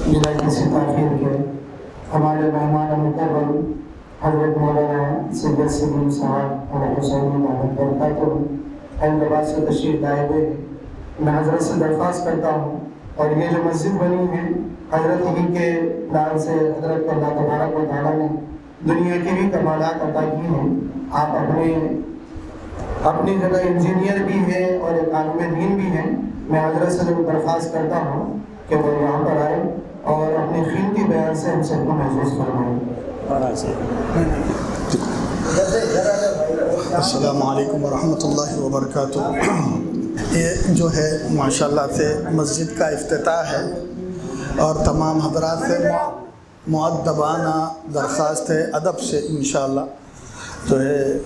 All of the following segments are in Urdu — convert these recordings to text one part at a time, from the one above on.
بنا کسی تاخیر کے ہمارے مہمان مکرم حضرت مولانا سید سلیم صاحب علیہ حسین برکاتہ حیدرآباد سے تشریف لائے ہوئے ہیں۔ میں حضرت سے درخواست کرتا ہوں، اور یہ جو مسجد بنی ہے حضرت ہی کے نام سے حضرت کو اللہ تبارک و تعالیٰ نے دنیا کی بھی کمالات عطا کی ہیں۔ آپ اپنی جگہ انجینئر بھی ہیں اور ایک عالم دین بھی ہیں۔ میں حضرت سے درخواست کرتا ہوں کہ وہ یہاں پر آئے اور اپنے قیمتی بیان سے ہم سب کو محسوس فرمائیں۔ السلام علیکم ورحمۃ اللہ وبرکاتہ۔ یہ جو ہے ماشاءاللہ سے مسجد کا افتتاح ہے، اور تمام حضرات سے مؤدبانہ درخواست ہے ادب سے انشاءاللہ جو ہے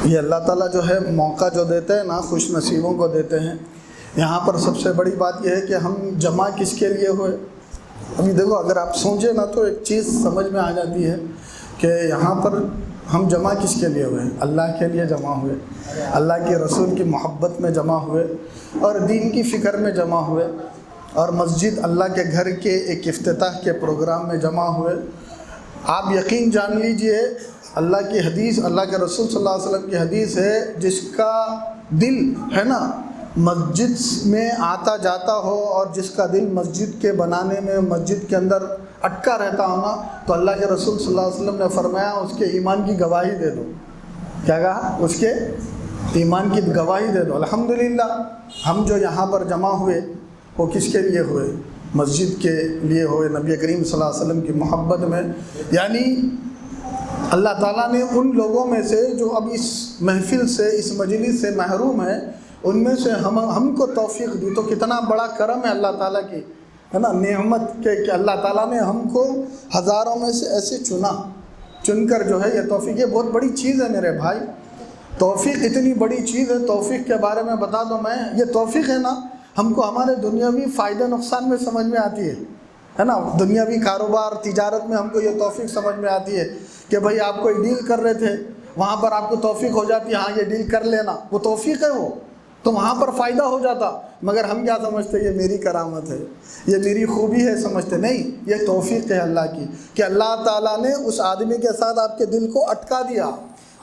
یہ اللہ تعالیٰ جو ہے موقع جو دیتے ہیں نا خوش نصیبوں کو دیتے ہیں۔ یہاں پر سب سے بڑی بات یہ ہے کہ ہم جمع کس کے لیے ہوئے۔ ابھی دیکھو اگر آپ سوچیں نا تو ایک چیز سمجھ میں آ جاتی ہے کہ یہاں پر ہم جمع کس کے لیے ہوئے، اللہ کے لیے جمع ہوئے، اللہ کے رسول کی محبت میں جمع ہوئے، اور دین کی فکر میں جمع ہوئے، اور مسجد اللہ کے گھر کے ایک افتتاح کے پروگرام میں جمع ہوئے۔ آپ یقین جان لیجئے اللہ کی حدیث، اللہ کے رسول صلی اللہ علیہ وسلم کی حدیث ہے، جس کا دل ہے نا مسجد میں آتا جاتا ہو، اور جس کا دل مسجد کے بنانے میں مسجد کے اندر اٹکا رہتا ہو نا، تو اللہ کے رسول صلی اللہ علیہ وسلم نے فرمایا اس کے ایمان کی گواہی دے دو۔ کیا کہا؟ اس کے ایمان کی گواہی دے دو۔ الحمدللہ ہم جو یہاں پر جمع ہوئے وہ کس کے لیے ہوئے؟ مسجد کے لیے ہوئے، نبی کریم صلی اللہ علیہ وسلم کی محبت میں۔ یعنی اللہ تعالیٰ نے ان لوگوں میں سے جو اب اس محفل سے، اس مجلس سے محروم ہیں، ان میں سے ہم کو توفیق دی، تو کتنا بڑا کرم ہے اللہ تعالیٰ کی، ہے نا، نعمت کہ اللہ تعالیٰ نے ہم کو ہزاروں میں سے ایسے چن کر جو ہے یہ توفیق، یہ بہت بڑی چیز ہے میرے بھائی۔ توفیق اتنی بڑی چیز ہے، توفیق کے بارے میں بتا دو میں، یہ توفیق ہے نا ہم کو ہمارے دنیاوی فائدے نقصان میں سمجھ میں آتی ہے نا، دنیاوی کاروبار تجارت میں ہم کو یہ توفیق سمجھ میں آتی ہے کہ بھائی آپ کوئی ڈیل کر رہے تھے، وہاں پر آپ کو توفیق ہو جاتی ہے ہاں یہ ڈیل کر لینا، وہ توفیق ہے، وہ تو وہاں پر فائدہ ہو جاتا۔ مگر ہم کیا سمجھتے یہ میری کرامت ہے، یہ میری خوبی ہے، سمجھتے نہیں، یہ توفیق ہے اللہ کی کہ اللہ تعالیٰ نے اس آدمی کے ساتھ آپ کے دل کو اٹکا دیا۔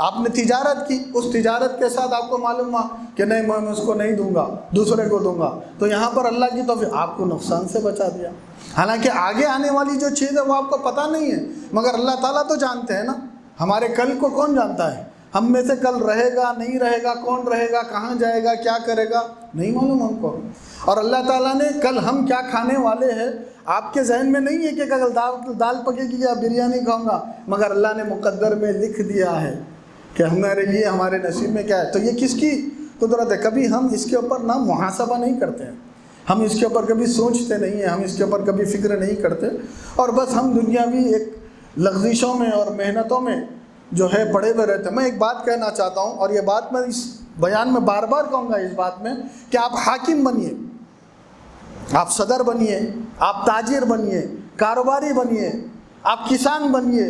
آپ نے تجارت کی، اس تجارت کے ساتھ آپ کو معلوم ہوا کہ نہیں میں اس کو نہیں دوں گا، دوسرے کو دوں گا، تو یہاں پر اللہ کی توفیق آپ کو نقصان سے بچا دیا۔ حالانکہ آگے آنے والی جو چیز ہے وہ آپ کو پتہ نہیں ہے، مگر اللہ تعالیٰ تو جانتے ہیں نا۔ ہمارے کل کو کون جانتا ہے؟ ہم میں سے کل رہے گا نہیں رہے گا، کون رہے گا، کہاں جائے گا، کیا کرے گا، نہیں معلوم ہم کو۔ اور اللہ تعالیٰ نے کل ہم کیا کھانے والے ہیں آپ کے ذہن میں نہیں ہے کہ کل دال پکے گی یا بریانی کھاؤں گا، مگر اللہ نے مقدر میں لکھ دیا ہے کہ ہمارے لیے ہمارے نصیب میں کیا ہے۔ تو یہ کس کی قدرت ہے؟ کبھی ہم اس کے اوپر نہ محاسبہ نہیں کرتے ہیں، ہم اس کے اوپر کبھی سوچتے نہیں ہیں، ہم اس کے اوپر کبھی فکر نہیں کرتے، اور بس ہم دنیاوی ایک لغزشوں میں اور محنتوں میں جو ہے پڑے ہوئے رہتے ہیں۔ میں ایک بات کہنا چاہتا ہوں، اور یہ بات میں اس بیان میں بار بار کہوں گا اس بات میں، کہ آپ حاکم بنیے، آپ صدر بنیے، آپ تاجر بنیے، کاروباری بنیے، آپ کسان بنیے،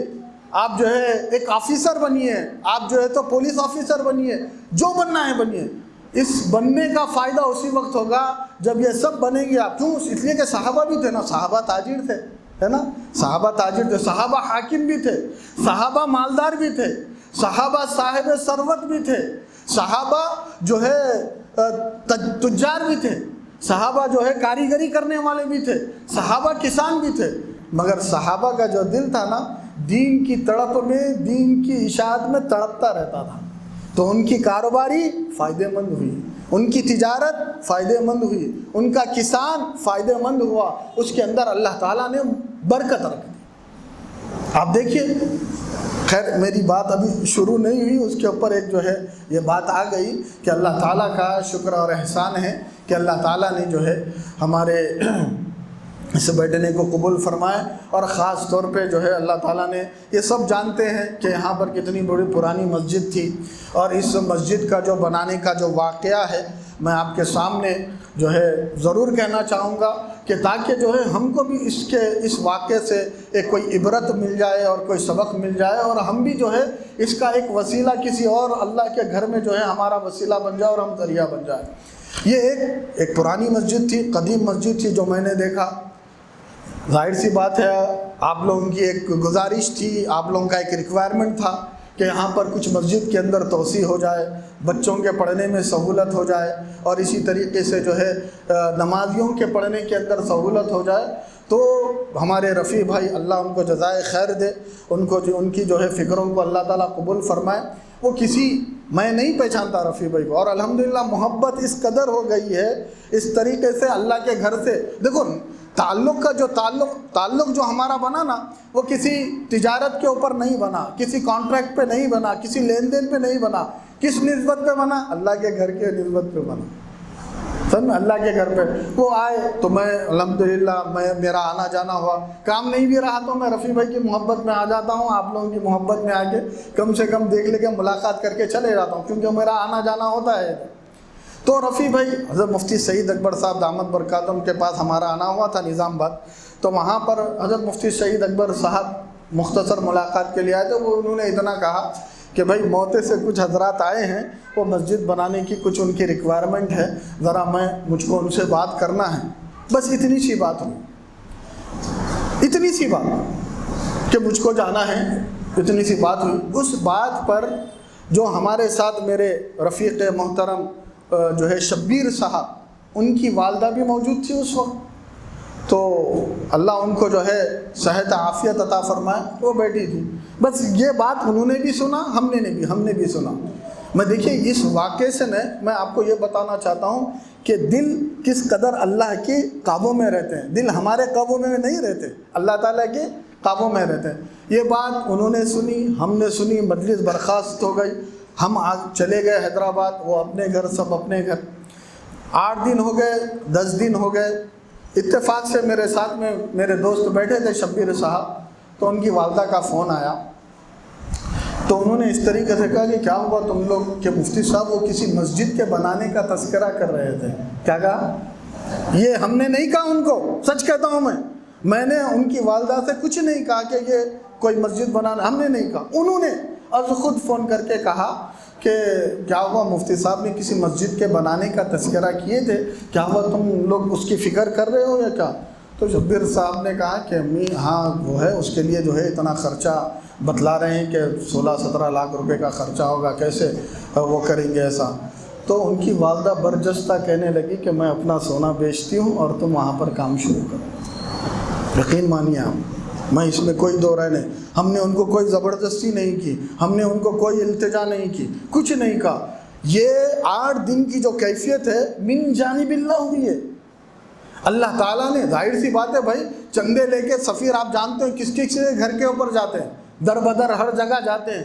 آپ جو ہے ایک آفیسر بنیے، آپ جو ہے تو پولیس آفیسر بنیے، جو بننا ہے بنیے۔ اس بننے کا فائدہ اسی وقت ہوگا جب یہ سب بنیں گے آپ۔ کیوں؟ اس لیے کہ صحابہ بھی تھے نا، صحابہ تاجر تھے، ہے نا، صحابہ تاجر تھے، صحابہ حاکم بھی تھے، صحابہ مالدار بھی تھے، صحابہ صاحب ثروت بھی تھے، صحابہ جو ہے تجار بھی تھے، صحابہ جو ہے کاریگری کرنے والے بھی تھے، صحابہ کسان بھی تھے، مگر صحابہ کا جو دل تھا نا دین کی تڑپ میں، دین کی اشاعت میں تڑپتا رہتا تھا، تو ان کی کاروباری فائدے مند ہوئی، ان کی تجارت فائدے مند ہوئی، ان کا کسان فائدے مند ہوا، اس کے اندر اللہ تعالیٰ نے برکت رکھ دی۔ آپ دیکھیے، خیر میری بات ابھی شروع نہیں ہوئی، اس کے اوپر ایک جو ہے یہ بات آ گئی کہ اللہ تعالیٰ کا شکر اور احسان ہے کہ اللہ تعالیٰ نے جو ہے ہمارے اس بیٹھنے کو قبول فرمائے، اور خاص طور پہ جو ہے اللہ تعالیٰ نے، یہ سب جانتے ہیں کہ یہاں پر کتنی بڑی پرانی مسجد تھی، اور اس مسجد کا جو بنانے کا جو واقعہ ہے میں آپ کے سامنے جو ہے ضرور کہنا چاہوں گا، کہ تاکہ جو ہے ہم کو بھی اس واقعے سے ایک کوئی عبرت مل جائے اور کوئی سبق مل جائے، اور ہم بھی جو ہے اس کا ایک وسیلہ کسی اور اللہ کے گھر میں جو ہے ہمارا وسیلہ بن جائے اور ہم ذریعہ بن جائے۔ یہ ایک پرانی مسجد تھی، قدیم مسجد تھی، جو میں نے دیکھا ظاہر سی بات ہے آپ لوگوں کی ایک گزارش تھی، آپ لوگوں کا ایک ریکوائرمنٹ تھا کہ یہاں پر کچھ مسجد کے اندر توسیع ہو جائے، بچوں کے پڑھنے میں سہولت ہو جائے، اور اسی طریقے سے جو ہے نمازیوں کے پڑھنے کے اندر سہولت ہو جائے۔ تو ہمارے رفیع بھائی، اللہ ان کو جزائے خیر دے، ان کی جو ہے فکروں کو اللہ تعالیٰ قبول فرمائے۔ وہ میں نہیں پہچانتا رفیع بھائی کو، اور الحمدللہ محبت اس قدر ہو گئی ہے اس طریقے سے اللہ کے گھر سے۔ دیکھو تعلق جو ہمارا بنا نا، وہ کسی تجارت کے اوپر نہیں بنا، کسی کانٹریکٹ پہ نہیں بنا، کسی لین دین پہ نہیں بنا۔ کس نسبت پہ بنا؟ اللہ کے گھر کے نسبت پہ بنا۔ سر میں اللہ کے گھر پہ وہ آئے تو میں الحمدللہ میرا آنا جانا ہوا، کام نہیں بھی رہا تو میں رفیع بھائی کی محبت میں آ جاتا ہوں، آپ لوگوں کی محبت میں آ کے کم سے کم دیکھ لے کے ملاقات کر کے چلے جاتا ہوں، کیونکہ میرا آنا جانا ہوتا ہے۔ تو رفیع بھائی حضرت مفتی سعید اکبر صاحب دامت برکاتہم کے پاس ہمارا آنا ہوا تھا نظام آباد، تو وہاں پر حضرت مفتی سعید اکبر صاحب مختصر ملاقات کے لیے آئے تھے۔ انہوں نے اتنا کہا کہ بھائی موتے سے کچھ حضرات آئے ہیں، وہ مسجد بنانے کی کچھ ان کی ریکوائرمنٹ ہے، ذرا مجھ کو ان سے بات کرنا ہے۔ بس اتنی سی بات ہوئی، اتنی سی بات کہ مجھ کو جانا ہے، اتنی سی بات ہوئی۔ اس بات پر جو ہمارے ساتھ میرے رفیق محترم جو ہے شبیر صاحب، ان کی والدہ بھی موجود تھی اس وقت، تو اللہ ان کو جو ہے صحت عافیت عطا فرمائے، وہ بیٹھی تھی۔ بس یہ بات انہوں نے بھی سنا، ہم نے بھی سنا۔ میں دیکھیے اس واقعے سے میں آپ کو یہ بتانا چاہتا ہوں کہ دل کس قدر اللہ کے قابو میں رہتے ہیں۔ دل ہمارے قابو میں نہیں رہتے، اللہ تعالیٰ کے قابو میں رہتے ہیں۔ یہ بات انہوں نے سنی، ہم نے سنی، مجلس برخاست ہو گئی، ہم چلے گئے حیدرآباد، وہ اپنے گھر، سب اپنے گھر۔ 8 دن ہو گئے، 10 دن ہو گئے، اتفاق سے میرے ساتھ میں میرے دوست بیٹھے تھے شبیر صاحب، تو ان کی والدہ کا فون آیا، تو انہوں نے اس طریقے سے کہا کہ کیا ہوا تم لوگ، کہ مفتی صاحب وہ کسی مسجد کے بنانے کا تذکرہ کر رہے تھے۔ کیا کہا؟ یہ ہم نے نہیں کہا ان کو، سچ کہتا ہوں میں نے ان کی والدہ سے کچھ نہیں کہا کہ یہ کوئی مسجد بنانا، ہم نے نہیں کہا۔ انہوں نے از خود فون کر کے کہا کہ کیا ہوا مفتی صاحب نے کسی مسجد کے بنانے کا تذکرہ کیے تھے، کیا ہوا تم لوگ اس کی فکر کر رہے ہو یا کیا؟ تو شبیر صاحب نے کہا کہ امی ہاں وہ ہے، اس کے لیے جو ہے اتنا خرچہ بتلا رہے ہیں کہ 16-17 لاکھ روپے کا خرچہ ہوگا، کیسے وہ کریں گے ایسا؟ تو ان کی والدہ برجستہ کہنے لگی کہ میں اپنا سونا بیچتی ہوں اور تم وہاں پر کام شروع کرو۔ یقین مانیے آپ، میں اس میں کوئی دو رائے نہیں، ہم نے ان کو کوئی زبردستی نہیں کی، ہم نے ان کو کوئی التجا نہیں کی، کچھ نہیں کہا۔ یہ 8 دن کی جو کیفیت ہے من جانب اللہ ہوئی ہے، اللہ تعالیٰ نے۔ ظاہر سی بات ہے بھائی، چندے لے کے سفیر آپ جانتے ہیں کس کس کے گھر کے اوپر جاتے ہیں، در بدر ہر جگہ جاتے ہیں،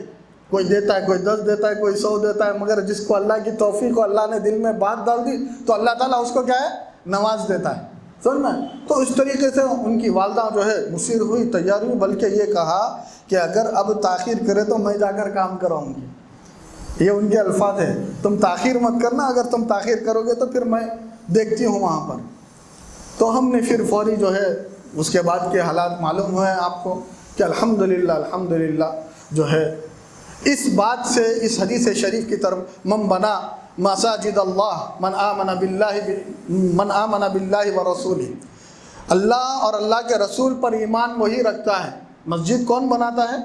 کوئی دیتا ہے، کوئی 10 دیتا ہے، کوئی 100 دیتا ہے، مگر جس کو اللہ کی توفیق کو اللہ نے دل میں بات ڈال دی تو اللہ تعالیٰ اس کو کیا ہے، نواز دیتا ہے۔ سمجھ میں؟ تو اس طریقے سے ان کی والدہ جو ہے مصر ہوئی، تیار ہوئی، بلکہ یہ کہا کہ اگر اب تاخیر کرے تو میں جا کر کام کراؤں گی۔ یہ ان کے الفاظ ہیں، تم تاخیر مت کرنا، اگر تم تاخیر کرو گے تو پھر میں دیکھتی ہوں وہاں پر۔ تو ہم نے پھر فوری جو ہے اس کے بعد کے حالات معلوم ہوئے ہیں آپ کو کہ الحمدللہ جو ہے اس بات سے، اس حدیث شریف کی طرف، من بنا مساجد اللہ من آمن باللہ ورسولہ، اللہ اور اللہ کے رسول پر ایمان وہی رکھتا ہے۔ مسجد کون بناتا ہے؟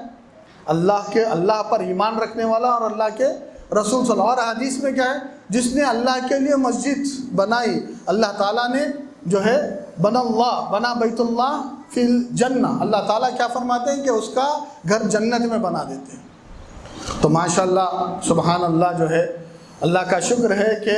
اللہ پر ایمان رکھنے والا اور اللہ کے رسول صلی اللہ علیہ وسلم۔ اور حدیث میں کیا ہے؟ جس نے اللہ کے لیے مسجد بنائی، اللہ تعالیٰ نے جو ہے بنا بیت اللہ فی الجنہ، اللہ تعالیٰ کیا فرماتے ہیں کہ اس کا گھر جنت میں بنا دیتے ہیں۔ تو ماشاءاللہ سبحان اللہ جو ہے، اللہ کا شکر ہے کہ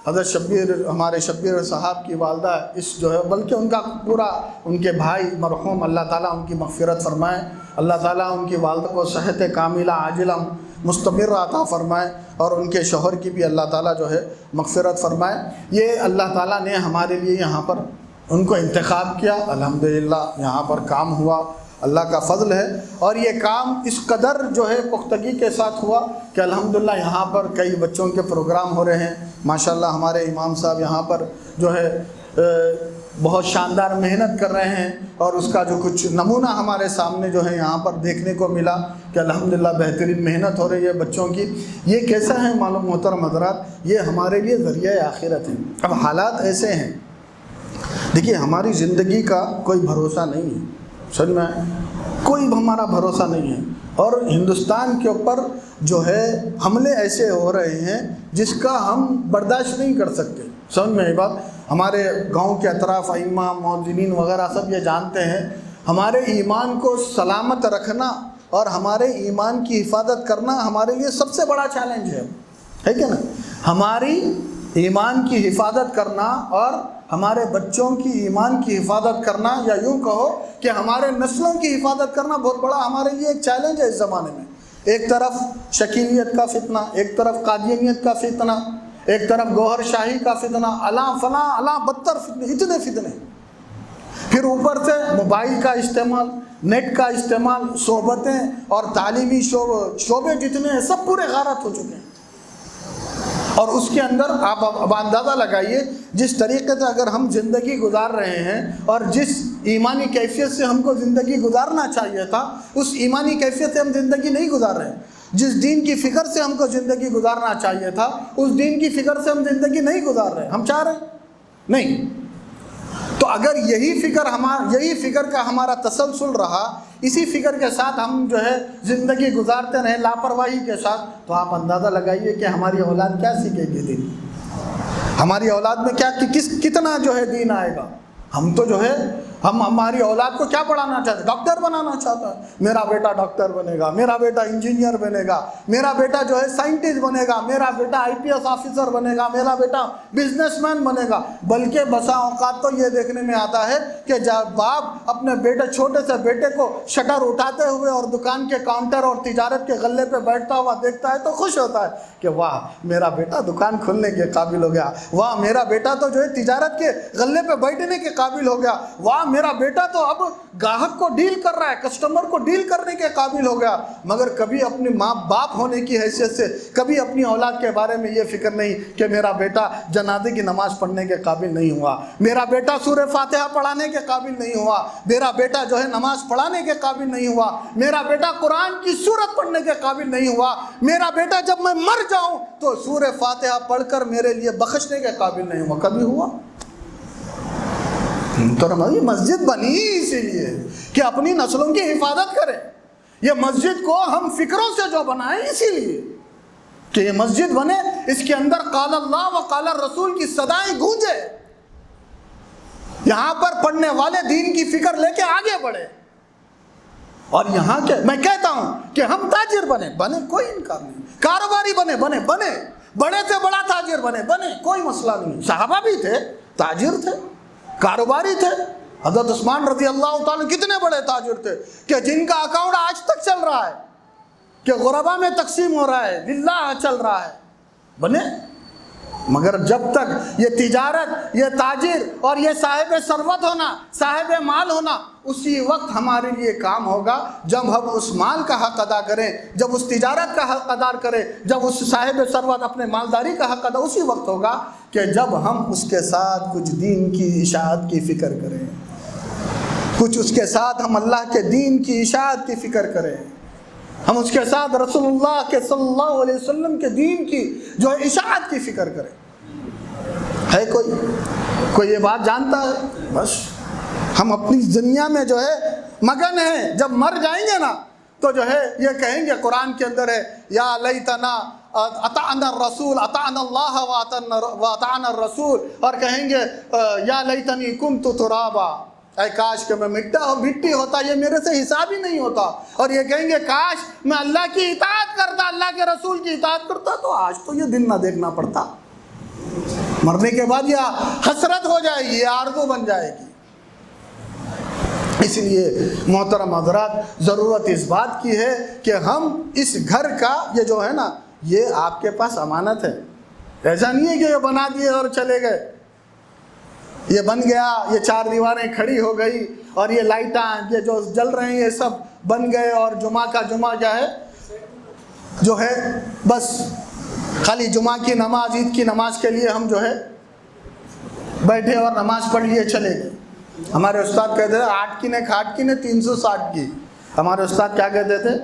حضرت ہمارے شبیر صاحب کی والدہ اس جو ہے، بلکہ ان کا پورا، ان کے بھائی مرحوم، اللہ تعالیٰ ان کی مغفرت فرمائے، اللہ تعالیٰ ان کی والدہ کو صحت کاملہ عاجلہ مستمر عطا فرمائے، اور ان کے شوہر کی بھی اللہ تعالیٰ جو ہے مغفرت فرمائے۔ یہ اللہ تعالیٰ نے ہمارے لیے یہاں پر ان کو انتخاب کیا، الحمدللہ یہاں پر کام ہوا، اللہ کا فضل ہے۔ اور یہ کام اس قدر جو ہے پختگی کے ساتھ ہوا کہ الحمدللہ یہاں پر کئی بچوں کے پروگرام ہو رہے ہیں، ماشاءاللہ ہمارے امام صاحب یہاں پر جو ہے بہت شاندار محنت کر رہے ہیں، اور اس کا جو کچھ نمونہ ہمارے سامنے جو ہے یہاں پر دیکھنے کو ملا کہ الحمدللہ بہترین محنت ہو رہی ہے بچوں کی۔ یہ کیسا ہے معلوم محترم حضرات، یہ ہمارے لیے ذریعہ آخرت ہے۔ اب حالات ایسے ہیں دیکھیے ہماری زندگی کا کوئی بھروسہ نہیں ہے، سمجھ میں کوئی ہمارا بھروسہ نہیں ہے، اور ہندوستان کے اوپر جو ہے حملے ایسے ہو رہے ہیں جس کا ہم برداشت نہیں کر سکتے. سمجھ میں یہ بات؟ ہمارے گاؤں کے اطراف ائمہ مؤذنین وغیرہ سب یہ جانتے ہیں ہمارے ایمان کو سلامت رکھنا اور ہمارے ایمان کی حفاظت کرنا ہمارے لیے سب سے بڑا چیلنج ہے کہ نا؟ ہماری ایمان کی حفاظت کرنا اور ہمارے بچوں کی ایمان کی حفاظت کرنا، یا یوں کہو کہ ہمارے نسلوں کی حفاظت کرنا بہت بڑا ہمارے لیے ایک چیلنج ہے اس زمانے میں. ایک طرف شکیلیت کا فتنہ، ایک طرف قادیانیت کا فتنہ، ایک طرف گوہر شاہی کا فتنہ، الاں فلاں الاں بدتر فتنے، اتنے فتنے. پھر اوپر سے موبائل کا استعمال، نیٹ کا استعمال، صحبتیں اور تعلیمی شعبے جتنے ہیں سب پورے غارت ہو چکے ہیں. اور اس کے اندر آپ اب اندازہ لگائیے جس طریقے سے اگر ہم زندگی گزار رہے ہیں اور جس ایمانی کیفیت سے ہم کو زندگی گزارنا چاہیے تھا اس ایمانی کیفیت سے ہم زندگی نہیں گزار رہے ہیں. جس دین کی فکر سے ہم کو زندگی گزارنا چاہیے تھا اس دین کی فکر سے ہم زندگی نہیں گزار رہے. ہم چاہ رہے ہیں نہیں. تو اگر یہی فکر کا ہمارا تسلسل رہا، اسی فکر کے ساتھ ہم جو ہے زندگی گزارتے رہے لاپرواہی کے ساتھ، تو آپ اندازہ لگائیے کہ ہماری اولاد کیا سیکھے گی دین، ہماری اولاد میں کتنا جو ہے دین آئے گا. ہم تو جو ہے ہماری اولاد کو کیا پڑھانا چاہتے ہیں؟ ڈاکٹر بنانا چاہتا ہے. میرا بیٹا ڈاکٹر بنے گا، میرا بیٹا انجینئر بنے گا، میرا بیٹا جو ہے سائنٹسٹ بنے گا، میرا بیٹا IPS آفیسر بنے گا، میرا بیٹا بزنس مین بنے گا. بلکہ بسا اوقات تو یہ دیکھنے میں آتا ہے کہ جب باپ اپنے چھوٹے سے بیٹے کو شٹر اٹھاتے ہوئے اور دکان کے کاؤنٹر اور تجارت کے غلے پہ بیٹھتا ہوا دیکھتا ہے تو خوش ہوتا ہے کہ واہ میرا بیٹا دکان کھولنے کے قابل ہو گیا، واہ میرا بیٹا تو جو ہے تجارت کے غلے پہ بیٹھنے کے قابل ہو گیا، واہ میرا بیٹا تو اب گاہک کو ڈیل کر رہا ہے، کسٹمر کو ڈیل کرنے کے قابل ہو گیا. مگر کبھی اپنے ماں باپ ہونے کی حیثیت سے کبھی اپنی اولاد کے بارے میں یہ فکر نہیں کہ میرا بیٹا جنازے کی نماز پڑھنے کے قابل نہیں ہوا، میرا بیٹا سورہ فاتحہ پڑھانے کے قابل نہیں ہوا، میرا بیٹا جو ہے نماز پڑھانے کے قابل نہیں ہوا، میرا بیٹا قرآن کی سورت پڑھنے کے قابل نہیں ہوا، میرا بیٹا جب میں مر جاؤں تو سورہ فاتحہ پڑھ کر میرے لیے بخشنے کے قابل نہیں ہوا. کبھی ہوا؟ تو یہ مسجد بنی اسی لیے کہ اپنی نسلوں کی حفاظت کرے. یہ مسجد کو ہم فکروں سے جو بنائیں اسی لیے کہ یہ مسجد بنے، اس کے اندر قال اللہ و قال الرسول کی صدائیں گونجے، یہاں پر پڑھنے والے دین کی فکر لے کے آگے بڑھے. اور یہاں کے میں کہتا ہوں کہ ہم تاجر بنے کوئی انکار نہیں، کاروباری بنے بڑے سے بڑا تاجر بنے کوئی مسئلہ نہیں. صحابہ بھی تھے، تاجر تھے، کاروباری تھے. حضرت عثمان رضی اللہ تعالیٰ کتنے بڑے تاجر تھے کہ جن کا اکاؤنٹ آج تک چل رہا ہے کہ غربا میں تقسیم ہو رہا ہے، للہ چل رہا ہے. بنے. مگر جب تک یہ تجارت، یہ تاجر اور یہ صاحب ثروت ہونا، صاحب مال ہونا، اسی وقت ہمارے لیے کام ہوگا جب ہم اس مال کا حق ادا کریں، جب اس تجارت کا حق ادا کریں، جب اس صاحب ثروت اپنے مالداری کا حق ادا، اسی وقت ہوگا کہ جب ہم اس کے ساتھ کچھ دین کی اشاعت کی فکر کریں، کچھ اس کے ساتھ ہم اللہ کے دین کی اشاعت کی فکر کریں، ہم اس کے ساتھ رسول اللہ کے صلی اللہ علیہ وسلم کے دین کی جو ہے اشاعت کی فکر کریں. ہے کوئی یہ بات جانتا ہے؟ بس ہم اپنی دنیا میں جو ہے مگن ہیں. جب مر جائیں گے نا تو جو ہے یہ کہیں گے، قرآن کے اندر ہے یا لیتنا اطعنا الرسول، اطعنا اللہ واطعنا الرسول، اور کہیں گے یا لیتنی کنت ترابا، اے کاش کہ میں مٹی ہوتا، یہ میرے سے حساب ہی نہیں ہوتا. اور یہ کہیں گے کاش میں اللہ کی اطاعت کرتا، اللہ کے رسول کی اطاعت کرتا تو آج تو یہ دن نہ دیکھنا پڑتا. مرنے کے بعد یہ حسرت ہو جائے گی، یہ آرزو بن جائے گی. اس لیے محترم حضرات ضرورت اس بات کی ہے کہ ہم اس گھر کا یہ جو ہے نا یہ آپ کے پاس امانت ہے. ایسا نہیں ہے کہ یہ بنا دیے اور چلے گئے، یہ بن گیا، یہ چار دیواریں کھڑی ہو گئی اور یہ لائٹاں یہ جو جل رہے ہیں یہ سب بن گئے، اور جمعہ کا جمعہ کیا ہے جو ہے بس خالی جمعہ کی نماز، عید کی نماز کے لیے ہم جو ہے بیٹھے اور نماز پڑھ لیے چلے گئے. ہمارے استاد کہتے تھے 8 کی نے کھاٹ کی نے 360 کی. ہمارے استاد کیا کہتے تھے؟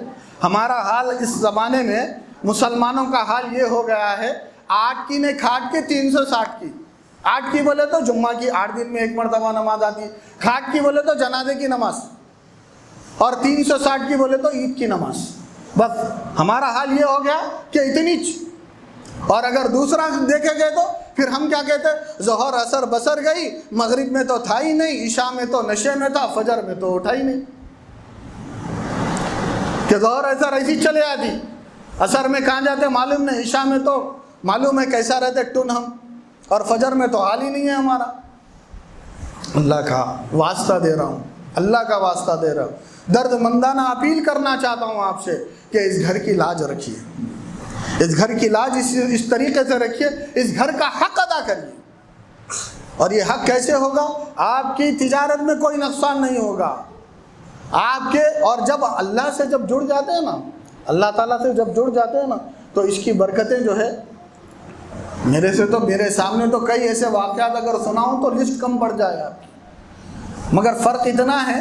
ہمارا حال اس زمانے میں مسلمانوں کا حال یہ ہو گیا ہے 8 کی نے کھاٹ کے 360 کی. 8 کی بولے تو جمعہ کی 8 دن میں 1 مرتبہ نماز آتی ہے، 60 کی بولے تو جنازے کی نماز، اور 360 کی بولے تو عید کی نماز۔ بس ہمارا حال یہ ہو گیا کہ اتنی اور اگر دوسرا دیکھے گئے تو پھر ہم کیا کہتے ہیں، ظہر اثر بسر گئی، مغرب میں تو تھا ہی نہیں، عشاء میں تو نشے میں تھا، فجر میں تو اٹھا ہی نہیں، کہ ظہر اثر ایسی چلے آتی، اثر میں کہاں جاتے معلوم نہیں، عشاء میں تو معلوم ہے کیسا رہتے ٹن ہم، اور فجر میں تو حال ہی نہیں ہے ہمارا۔ اللہ کا واسطہ دے رہا ہوں، اللہ کا واسطہ دے رہا ہوں، درد مندانہ اپیل کرنا چاہتا ہوں آپ سے کہ اس گھر کی لاج رکھیے، اس گھر کی لاج اس طریقے سے رکھیے، اس گھر کا حق ادا کریے۔ اور یہ حق کیسے ہوگا؟ آپ کی تجارت میں کوئی نقصان نہیں ہوگا آپ کے، اور جب اللہ سے جب جڑ جاتے ہیں نا، اللہ تعالیٰ سے جب جڑ جاتے ہیں نا، تو اس کی برکتیں جو ہے، میرے سامنے تو کئی ایسے واقعات اگر سناؤں تو لسٹ کم پڑ جائے آپ کی، مگر فرق اتنا ہے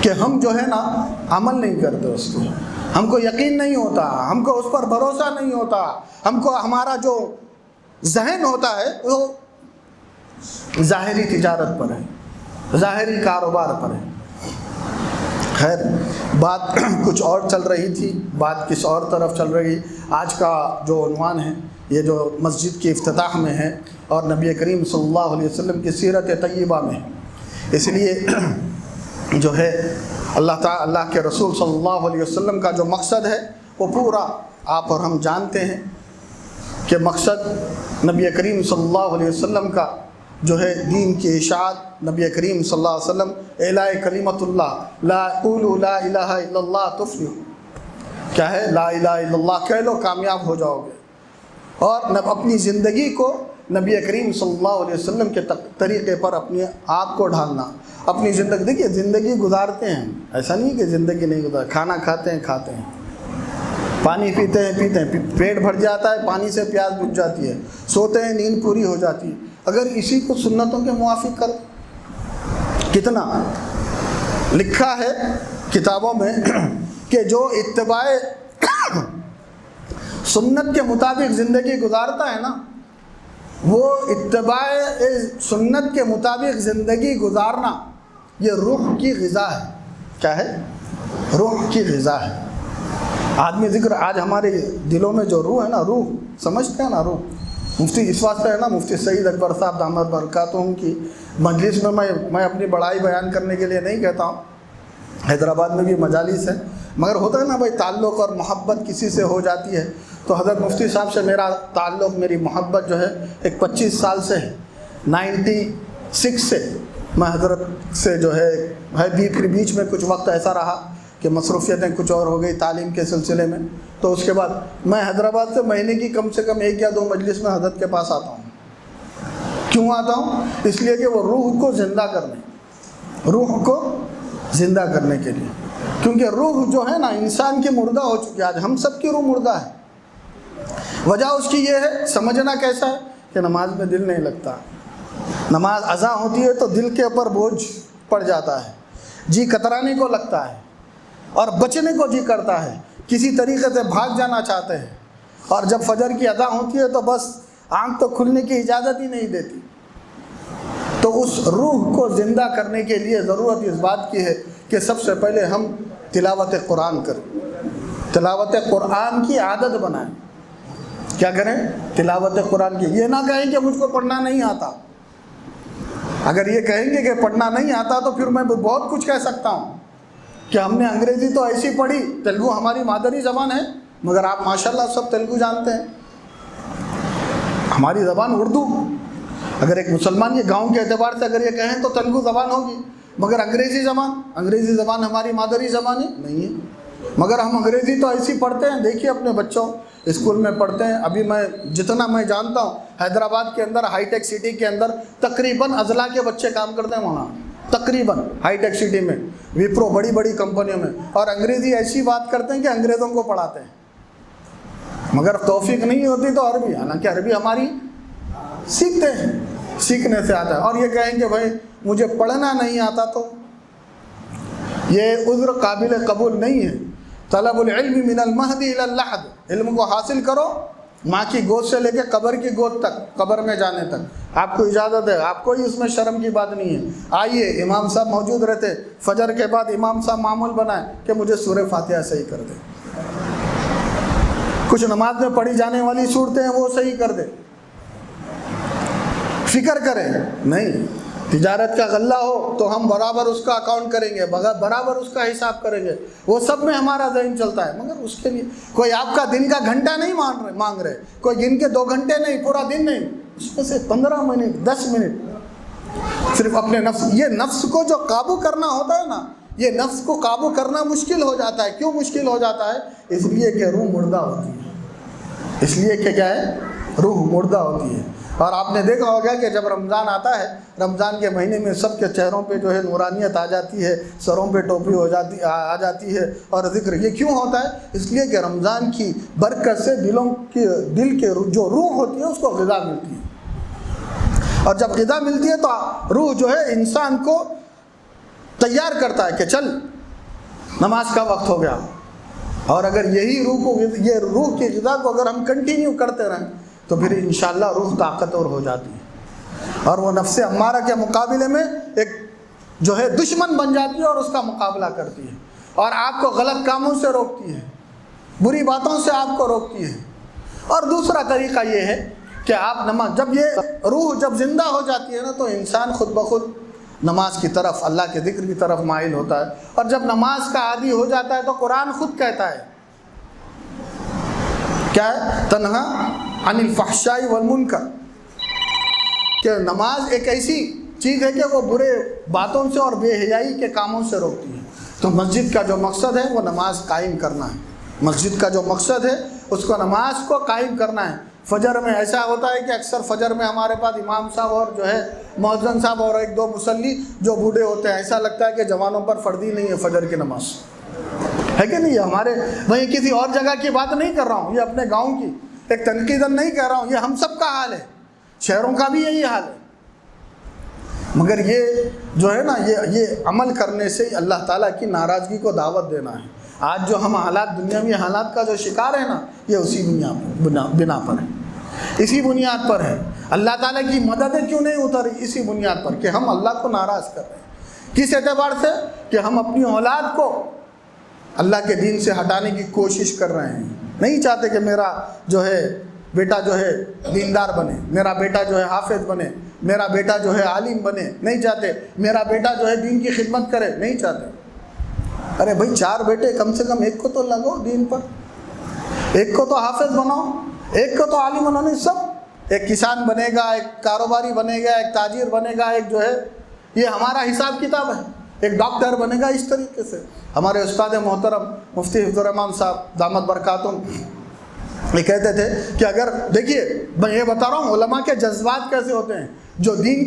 کہ ہم جو ہے نا عمل نہیں کرتے اس پہ، ہم کو یقین نہیں ہوتا، ہم کو اس پر بھروسہ نہیں ہوتا، ہم کو ہمارا جو ذہن ہوتا ہے وہ ظاہری تجارت پر ہے، ظاہری کاروبار پر ہے۔ خیر، بات کچھ اور چل رہی تھی، بات کس اور طرف چل رہی۔ آج کا جو عنوان ہے یہ جو مسجد کے افتتاح میں ہے اور نبی کریم صلی اللہ علیہ وسلم کی سیرت طیبہ میں ہے، اس لیے جو ہے اللہ کے رسول صلی اللہ علیہ وسلم کا جو مقصد ہے وہ پورا آپ اور ہم جانتے ہیں کہ مقصد نبی کریم صلی اللہ علیہ وسلم کا جو ہے دین کی اشاعت، نبی کریم صلی اللہ علیہ وسلم اعلاء کلمت اللہ، لا قولوا لا الہ الا اللہ تفلحوا، کیا ہے لا الہ الا اللہ کہہ لو کامیاب ہو جاؤ گے، اور اپنی زندگی کو نبی کریم صلی اللہ علیہ وسلم کے طریقے پر اپنے آپ کو ڈھالنا، اپنی زندگی، دیکھیے زندگی گزارتے ہیں، ایسا نہیں کہ زندگی نہیں گزار، کھانا کھاتے ہیں، پانی پیتے ہیں، پیٹ بھر جاتا ہے، پانی سے پیاس بجھ جاتی ہے، سوتے ہیں، نیند پوری ہو جاتی ہے، اگر اسی کو سنتوں کے موافق کر، کتنا لکھا ہے کتابوں میں کہ جو اتباع سنت کے مطابق زندگی گزارتا ہے نا، وہ اتباع سنت کے مطابق زندگی گزارنا یہ روح کی غذا ہے۔ کیا ہے؟ روح کی غذا ہے۔ آدمی ذکر آج ہمارے دلوں میں جو روح ہے نا، روح سمجھتے ہیں نا، روح مفتی اس واسطے ہے نا، مفتی سعید اکبر صاحب دامت برکاتہم کی مجلس میں میں اپنی بڑائی بیان کرنے کے لیے نہیں کہتا ہوں، حیدرآباد میں بھی مجالس ہے، مگر ہوتا ہے نا بھائی تعلق اور محبت کسی سے ہو جاتی ہے، تو حضرت مفتی صاحب سے میرا تعلق، میری محبت جو ہے ایک 25 سال سے ہے، 96 سے میں حضرت سے جو ہے پھر بیچ میں کچھ وقت ایسا رہا کہ مصروفیتیں کچھ اور ہو گئی تعلیم کے سلسلے میں، تو اس کے بعد میں حیدرآباد سے مہینے کی کم سے کم 1 یا 2 مجلس میں حضرت کے پاس آتا ہوں۔ کیوں آتا ہوں؟ اس لیے کہ وہ روح کو زندہ کرنے کے لیے، کیونکہ روح جو ہے نا انسان کی مردہ ہو چکی ہے، آج ہم سب کی روح مردہ ہے۔ وجہ اس کی یہ ہے، سمجھنا کیسا ہے کہ نماز میں دل نہیں لگتا، نماز اذا ہوتی ہے تو دل کے اوپر بوجھ پڑ جاتا ہے، جی کترانے کو لگتا ہے اور بچنے کو جی کرتا ہے، کسی طریقے سے بھاگ جانا چاہتے ہیں، اور جب فجر کی اذان ہوتی ہے تو بس آنکھ تو کھلنے کی اجازت ہی نہیں دیتی۔ تو اس روح کو زندہ کرنے کے لیے ضرورت اس بات کی ہے کہ سب سے پہلے ہم تلاوت قرآن کریں، تلاوت قرآن کی عادت بنائیں۔ کیا کریں؟ تلاوت قرآن کی۔ یہ نہ کہیں کہ مجھ کو پڑھنا نہیں آتا، اگر یہ کہیں گے کہ پڑھنا نہیں آتا تو پھر میں بہت کچھ کہہ سکتا ہوں کہ ہم نے انگریزی تو ایسی پڑھی، تیلگو ہماری مادری زبان ہے، مگر آپ ماشاءاللہ سب تیلگو جانتے ہیں، ہماری زبان اردو، اگر ایک مسلمان یہ گاؤں کے اعتبار سے اگر یہ کہیں تو تیلگو زبان ہوگی، مگر انگریزی زبان ہماری مادری زبان نہیں ہے، مگر ہم انگریزی تو ایسی پڑھتے ہیں۔ دیکھیے اپنے بچوں اسکول میں پڑھتے ہیں، ابھی میں جتنا میں جانتا ہوں حیدرآباد کے اندر ہائی ٹیک سٹی کے اندر تقریباً اضلاع کے بچے کام کرتے ہیں وہاں، تقریباً ہائی ٹیک سٹی میں، وپرو بڑی بڑی کمپنیوں میں، اور انگریزی ایسی بات کرتے ہیں کہ انگریزوں کو پڑھاتے ہیں، مگر توفیق نہیں ہوتی تو عربی، حالانکہ عربی ہماری سیکھتے ہیں، سیکھنے سے آتا ہے۔ اور یہ کہیں کہ بھائی مجھے پڑھنا نہیں آتا، تو یہ عذر قابل قبول نہیں ہے۔ طلب العلم من المہد الی اللحد، علم کو حاصل کرو ماں کی گود سے لے کے قبر کی گود تک، قبر میں جانے تک آپ کو اجازت ہے، آپ کوئی اس میں شرم کی بات نہیں ہے۔ آئیے، امام صاحب موجود رہتے، فجر کے بعد امام صاحب معمول بنائیں کہ مجھے سورہ فاتحہ صحیح کر دے، کچھ نماز میں پڑھی جانے والی صورتیں ہیں وہ صحیح کر دے، فکر کریں نہیں۔ تجارت کا غلہ ہو تو ہم برابر اس کا اکاؤنٹ کریں گے، برابر اس کا حساب کریں گے، وہ سب میں ہمارا ذہن چلتا ہے، مگر اس کے لیے کوئی آپ کا دن کا گھنٹہ نہیں مانگ رہے، کوئی دن کے 2 گھنٹے نہیں، پورا دن نہیں، اس میں سے 15 منٹ 10 منٹ صرف اپنے نفس، یہ نفس کو جو قابو کرنا ہوتا ہے نا، یہ نفس کو قابو کرنا مشکل ہو جاتا ہے۔ کیوں مشکل ہو جاتا ہے؟ اس لیے کہ روح مردہ ہوتی ہے، اس لیے کہ کیا ہے، روح مردہ ہوتی ہے۔ اور آپ نے دیکھا ہوگا کہ جب رمضان آتا ہے، رمضان کے مہینے میں سب کے چہروں پہ جو ہے نورانیت آ جاتی ہے، سروں پہ ٹوپی آ جاتی ہے اور ذکر۔ یہ کیوں ہوتا ہے؟ اس لیے کہ رمضان کی برکت سے دل کے جو روح ہوتی ہے اس کو غذا ملتی ہے، اور جب غذا ملتی ہے تو روح جو ہے انسان کو تیار کرتا ہے کہ چل نماز کا وقت ہو گیا۔ اور اگر یہی روح کی غذا کو اگر ہم کنٹینیو کرتے رہیں تو پھر انشاءاللہ روح طاقتور ہو جاتی ہے، اور وہ نفس امارہ کے مقابلے میں ایک جو ہے دشمن بن جاتی ہے اور اس کا مقابلہ کرتی ہے، اور آپ کو غلط کاموں سے روکتی ہے، بری باتوں سے آپ کو روکتی ہے۔ اور دوسرا طریقہ یہ ہے کہ آپ نماز، جب یہ روح جب زندہ ہو جاتی ہے نا تو انسان خود بخود نماز کی طرف، اللہ کے ذکر کی طرف مائل ہوتا ہے، اور جب نماز کا عادی ہو جاتا ہے تو قرآن خود کہتا ہے کیا ہے، تنہا عن الفحشاء والمنکر، کہ نماز ایک ایسی چیز ہے کہ وہ برے باتوں سے اور بے حیائی کے کاموں سے روکتی ہے۔ تو مسجد کا جو مقصد ہے وہ نماز قائم کرنا ہے، مسجد کا جو مقصد ہے اس کو نماز کو قائم کرنا ہے۔ فجر میں ایسا ہوتا ہے کہ اکثر فجر میں ہمارے پاس امام صاحب اور جو ہے مؤذن صاحب اور 1-2 مصلی جو بوڑھے ہوتے ہیں، ایسا لگتا ہے کہ جوانوں پر فرضی نہیں ہے فجر کی نماز، ہے کہ نہیں؟ ہمارے وہیں کسی اور جگہ کی بات نہیں کر رہا ہوں، یہ اپنے گاؤں کی ایک تنقیدن نہیں کہہ رہا ہوں، یہ ہم سب کا حال ہے، شہروں کا بھی یہی حال ہے۔ مگر یہ جو ہے نا، یہ عمل کرنے سے اللہ تعالیٰ کی ناراضگی کو دعوت دینا ہے۔ آج جو ہم حالات، دنیاوی حالات کا جو شکار ہے نا، یہ اسی بنا پر ہے، اسی بنیاد پر ہے۔ اللہ تعالیٰ کی مددیں کیوں نہیں اتری؟ اسی بنیاد پر کہ ہم اللہ کو ناراض کر رہے ہیں۔ کس اعتبار سے؟ کہ ہم اپنی اولاد کو اللہ کے دین سے ہٹانے کی کوشش کر رہے ہیں، نہیں چاہتے کہ میرا جو ہے بیٹا جو ہے دیندار بنے، میرا بیٹا جو ہے حافظ بنے، میرا بیٹا جو ہے عالم بنے، نہیں چاہتے میرا بیٹا جو ہے دین کی خدمت کرے، نہیں چاہتے۔ ارے بھائی 4 بیٹے، کم سے کم ایک کو تو لگو دین پر، ایک کو تو حافظ بناؤ، ایک کو تو عالم بناؤ، نہیں سب، ایک کسان بنے گا، ایک کاروباری بنے گا، ایک تاجر بنے گا، ایک جو ہے یہ ہمارا حساب کتاب ہے، ایک ڈاکٹر بنے گا۔ اس طریقے سے ہمارے استاد محترم مفتی حفظ الرحمان صاحب دامت برکاتہم یہ کہتے تھے کہ اگر دیکھیے میں یہ بتا رہا ہوں علماء کے جذبات کیسے ہوتے ہیں، جو دین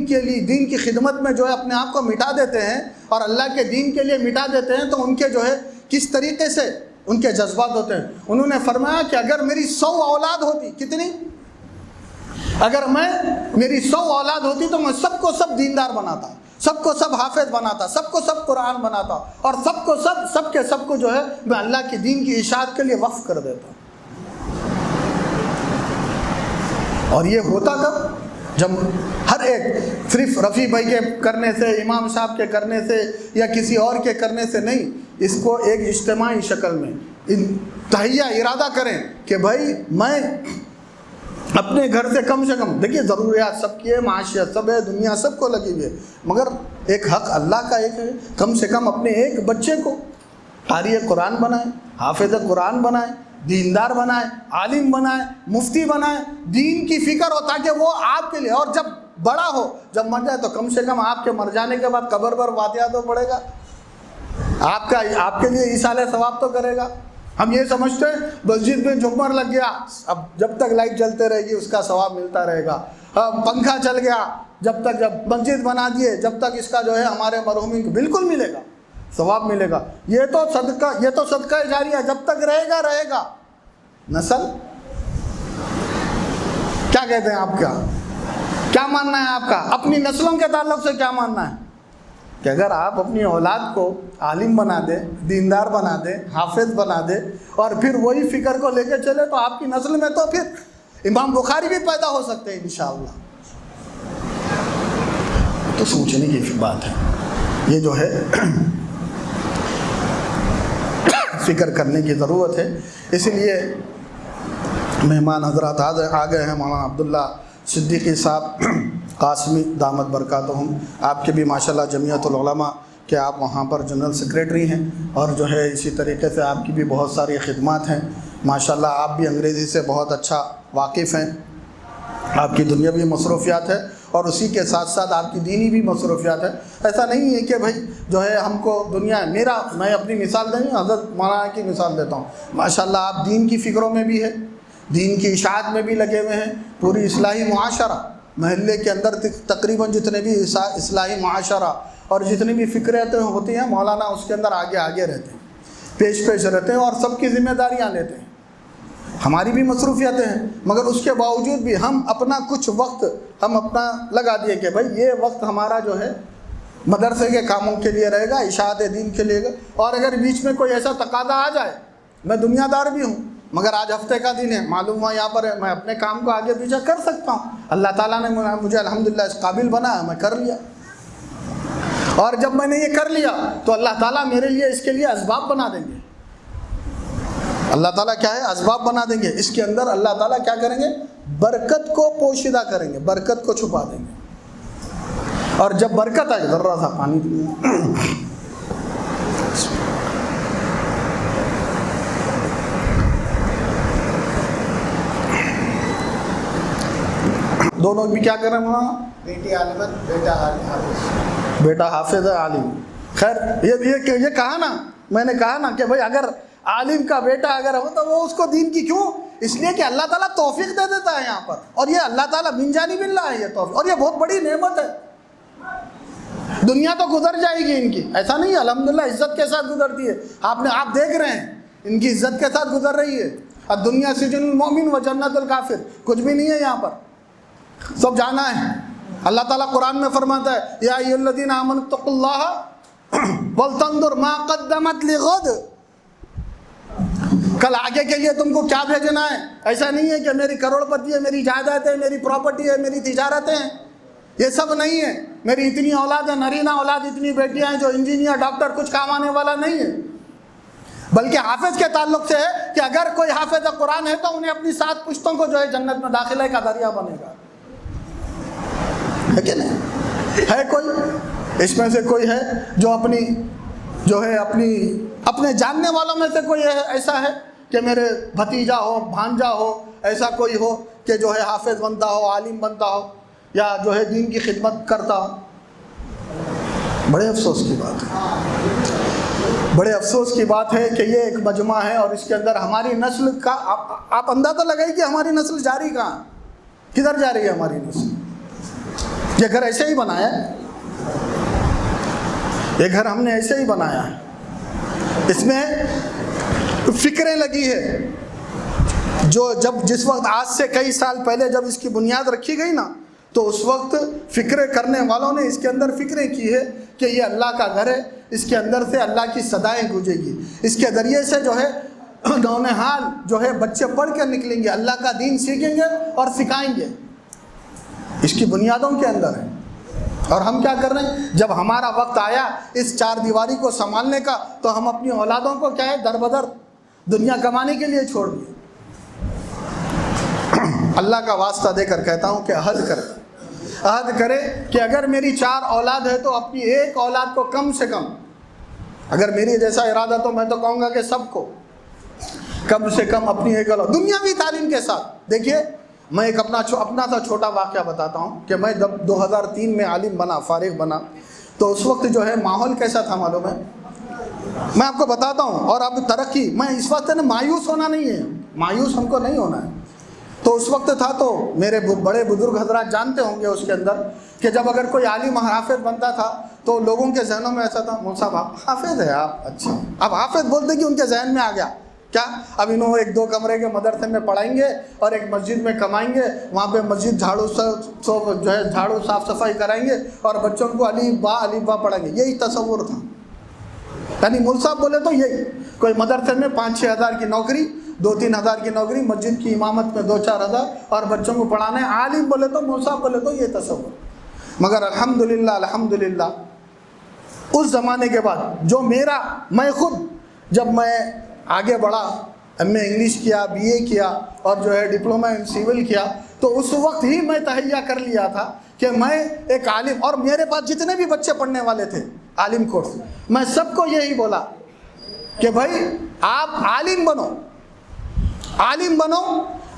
کے لیے دین کی خدمت میں جو ہے اپنے آپ کو مٹا دیتے ہیں اور اللہ کے دین کے لیے مٹا دیتے ہیں، تو ان کے جو ہے کس طریقے سے ان کے جذبات ہوتے ہیں۔ انہوں نے فرمایا کہ اگر میری 100 اولاد ہوتی، کتنی؟ اگر میری 100 اولاد ہوتی تو میں سب کو سب دیندار بناتا، سب کو سب حافظ بناتا، سب کو سب قرآن بناتا، اور سب کو جو ہے میں اللہ کے دین کی اشاعت کے لیے وقف کر دیتا۔ اور یہ ہوتا کب؟ جب ہر ایک صرف رفیع بھائی کے کرنے سے، امام صاحب کے کرنے سے یا کسی اور کے کرنے سے نہیں، اس کو ایک اجتماعی شکل میں تہیہ ارادہ کریں کہ بھائی میں اپنے گھر سے کم دیکھیے ضروریات سب کی ہے، معاشیت سب ہے، دنیا سب کو لگی ہوئی ہے، مگر ایک حق اللہ کا ایک ہے، کم سے کم اپنے ایک بچے کو قاری قرآن بنائیں، حافظ قرآن بنائیں، دیندار بنائیں، عالم بنائیں، مفتی بنائیں، دین کی فکر ہو تاکہ وہ آپ کے لیے، اور جب بڑا ہو، جب مر جائے تو کم سے کم آپ کے مر جانے کے بعد قبر پر فاتحہ تو پڑھے گا، آپ کے لیے ایصال ثواب تو کرے گا۔ ہم یہ سمجھتے ہیں مسجد میں جھومر لگ گیا، اب جب تک لائٹ جلتے رہے گی اس کا ثواب ملتا رہے گا، پنکھا چل گیا، جب مسجد بنا دیے جب تک اس کا جو ہے ہمارے مرحومین کو بالکل ملے گا، ثواب ملے گا۔ یہ تو صدقہ جاریہ جب تک رہے گا۔ نسل کیا کہتے ہیں آپ کا؟ کیا ماننا ہے آپ کا؟ اپنی نسلوں کے تعلق سے کیا ماننا ہے؟ کہ اگر آپ اپنی اولاد کو عالم بنا دیں، دیندار بنا دیں، حافظ بنا دیں، اور پھر وہی فکر کو لے کے چلے تو آپ کی نسل میں تو پھر امام بخاری بھی پیدا ہو سکتے ہیں انشاءاللہ۔ تو سوچنے کی بات ہے، یہ جو ہے فکر کرنے کی ضرورت ہے۔ اسی لیے مہمان حضرات آ گئے ہیں، مولانا عبداللہ صدیقی صاحب قاسمی دامت برکاتہم، آپ کے بھی ماشاءاللہ جمعیت العلماء کہ آپ وہاں پر جنرل سیکریٹری ہیں، اور جو ہے اسی طریقے سے آپ کی بھی بہت ساری خدمات ہیں ماشاءاللہ۔ آپ بھی انگریزی سے بہت اچھا واقف ہیں، آپ کی دنیاوی مصروفیات ہے اور اسی کے ساتھ ساتھ آپ کی دینی بھی مصروفیات ہے۔ ایسا نہیں ہے کہ بھائی جو ہے ہم کو دنیا میں اپنی مثال دیں، حضرت مولانا کی مثال دیتا ہوں، ماشاءاللہ آپ دین کی فکروں میں بھی ہے، دین کی اشاعت میں بھی لگے ہوئے ہیں، پوری اصلاحی معاشرہ محلے کے اندر تقریباً جتنے بھی اصلاحی معاشرہ اور جتنی بھی فکریں ہوتی ہیں مولانا اس کے اندر آگے رہتے ہیں، پیش رہتے ہیں اور سب کی ذمہ داریاں لیتے ہیں۔ ہماری بھی مصروفیتیں ہیں، مگر اس کے باوجود بھی ہم اپنا کچھ وقت ہم اپنا لگا دیے کہ بھائی یہ وقت ہمارا جو ہے مدرسے کے کاموں کے لیے رہے گا، اشاعت دین کے لیے، اور اگر بیچ میں کوئی ایسا تقاضا آ جائے، میں دنیا دار بھی ہوں مگر آج ہفتے کا دن ہے، معلوم ہوا یہاں پر ہے، میں اپنے کام کو آگے پیچھے کر سکتا ہوں، اللہ تعالیٰ نے مجھے الحمدللہ اس قابل بنایا، میں کر لیا، اور جب میں نے یہ کر لیا تو اللہ تعالیٰ میرے لیے اس کے لیے اسباب بنا دیں گے۔ اللہ تعالیٰ کیا ہے؟ اسباب بنا دیں گے، اس کے اندر اللہ تعالیٰ کیا کریں گے؟ برکت کو پوشیدہ کریں گے، برکت کو چھپا دیں گے، اور جب برکت آئے، ذرا سا پانی دونوں بھی کیا کریں وہاں؟ بیٹی عالمت، بیٹا حافظ ہے، عالم۔ خیر یہ کہا نا، میں نے کہا نا کہ بھائی اگر عالم کا بیٹا اگر ہو تو وہ اس کو دین کی کیوں؟ اس لیے کہ اللہ تعالیٰ توفیق دے دیتا ہے یہاں پر، اور یہ اللہ تعالیٰ من جانب اللہ ہے یہ توفیق، اور یہ بہت بڑی نعمت ہے۔ دنیا تو گزر جائے گی ان کی، ایسا نہیں ہے، الحمدللہ عزت کے ساتھ گزرتی ہے، آپ دیکھ رہے ہیں ان کی عزت کے ساتھ گزر رہی ہے۔ اب دنیا سجن المؤمن و جنت الکافر، کچھ بھی نہیں ہے یہاں پر، سب جانا ہے۔ اللہ تعالیٰ قرآن میں فرماتا ہے یا ایھا الذین آمنوا اتقوا اللہ ولتنظر ما قدمت لغد، کل آگے کے لیے تم کو کیا بھیجنا ہے۔ ایسا نہیں ہے کہ میری کروڑ پتی ہے، میری جائیداد ہے، میری پراپرٹی ہے، میری تجارتیں ہیں، یہ سب نہیں ہے۔ میری اتنی اولاد ہے، نرینہ اولاد، اتنی بیٹیاں ہیں جو انجینئر ڈاکٹر کچھ کام آنے والا نہیں ہے، بلکہ حافظ کے تعلق سے ہے کہ اگر کوئی حافظ قرآن ہے تو انہیں اپنی 7 پشتوں کو جو ہے جنت میں داخلے کا ذریعہ بنے گا، ہے کہ نہیں؟ ہے کوئی اس میں سے کوئی ہے جو اپنے جاننے والوں میں سے کوئی ایسا ہے کہ میرے بھتیجا ہو، بھانجا ہو، ایسا کوئی ہو کہ جو ہے حافظ بنتا ہو، عالم بنتا ہو، یا جو ہے دین کی خدمت کرتا ہو؟ بڑے افسوس کی بات ہے، بڑے افسوس کی بات ہے کہ یہ ایک مجمع ہے اور اس کے اندر ہماری نسل کا آپ اندازہ لگائیے کہ ہماری نسل جاری کہاں، کدھر جا رہی ہے ہماری نسل؟ یہ گھر ایسے ہی بنایا ہے، یہ گھر ہم نے ایسے ہی بنایا ہے، اس میں فکریں لگی ہے جو جس وقت آج سے کئی سال پہلے جب اس کی بنیاد رکھی گئی نا، تو اس وقت فکریں کرنے والوں نے اس کے اندر فکریں کی ہے کہ یہ اللہ کا گھر ہے، اس کے اندر سے اللہ کی صدائیں گونجے گی، اس کے ذریعے سے جو ہے نونہال جو ہے بچے پڑھ کر نکلیں گے، اللہ کا دین سیکھیں گے اور سکھائیں گے، اس کی بنیادوں کے اندر ہے۔ اور ہم کیا کر رہے ہیں؟ جب ہمارا وقت آیا اس 4 دیواری کو سنبھالنے کا تو ہم اپنی اولادوں کو کیا ہے در بدر دنیا کمانے کے لیے چھوڑ دیے۔ اللہ کا واسطہ دے کر کہتا ہوں کہ عہد کرے کہ اگر میری 4 اولاد ہے تو اپنی ایک اولاد کو کم سے کم، اگر میری جیسا ارادہ تو میں تو کہوں گا کہ سب کو کم سے کم اپنی ایک اولاد دنیاوی تعلیم کے ساتھ۔ دیکھیے میں ایک اپنا سا چھوٹا واقعہ بتاتا ہوں کہ میں جب 2003 میں عالم بنا، فارغ بنا، تو اس وقت جو ہے ماحول کیسا تھا معلوم ہے؟ میں آپ کو بتاتا ہوں، اور اب ترقی، میں اس وقت مایوس ہونا نہیں ہے، مایوس ہم کو نہیں ہونا ہے۔ تو اس وقت تھا تو میرے بڑے بزرگ حضرات جانتے ہوں گے اس کے اندر کہ جب اگر کوئی عالم حافظ بنتا تھا تو لوگوں کے ذہنوں میں ایسا تھا، مول صاحب آپ حافظ ہے، آپ اچھا، اب حافظ بولتے کہ ان کے ذہن میں آ گیا کیا اب انہوں 1-2 کمرے کے مدرسے میں پڑھائیں گے اور ایک مسجد میں کمائیں گے, وہاں پہ مسجد جھاڑو صاف صفائی کرائیں گے اور بچوں کو الف با پڑھائیں گے. یہی تصور تھا. یعنی مول صاحب بولے تو یہی, کوئی مدرسے میں 5-6 ہزار کی نوکری, 2-3 ہزار کی نوکری, مسجد کی امامت میں 2-4 ہزار اور بچوں کو پڑھانا ہے. عالم بولے تو, مول صاحب بولے تو یہ تصور. مگر الحمدللہ اس زمانے کے بعد جو میں خود جب میں آگے بڑھا, ایم اے انگلش کیا, بی اے کیا اور جو ہے ڈپلومہ ان سیول کیا, تو اس وقت ہی میں تہیہ کر لیا تھا کہ میں ایک عالم, اور میرے پاس جتنے بھی بچے پڑھنے والے تھے عالم کورس, میں سب کو یہی بولا کہ بھائی آپ عالم بنو,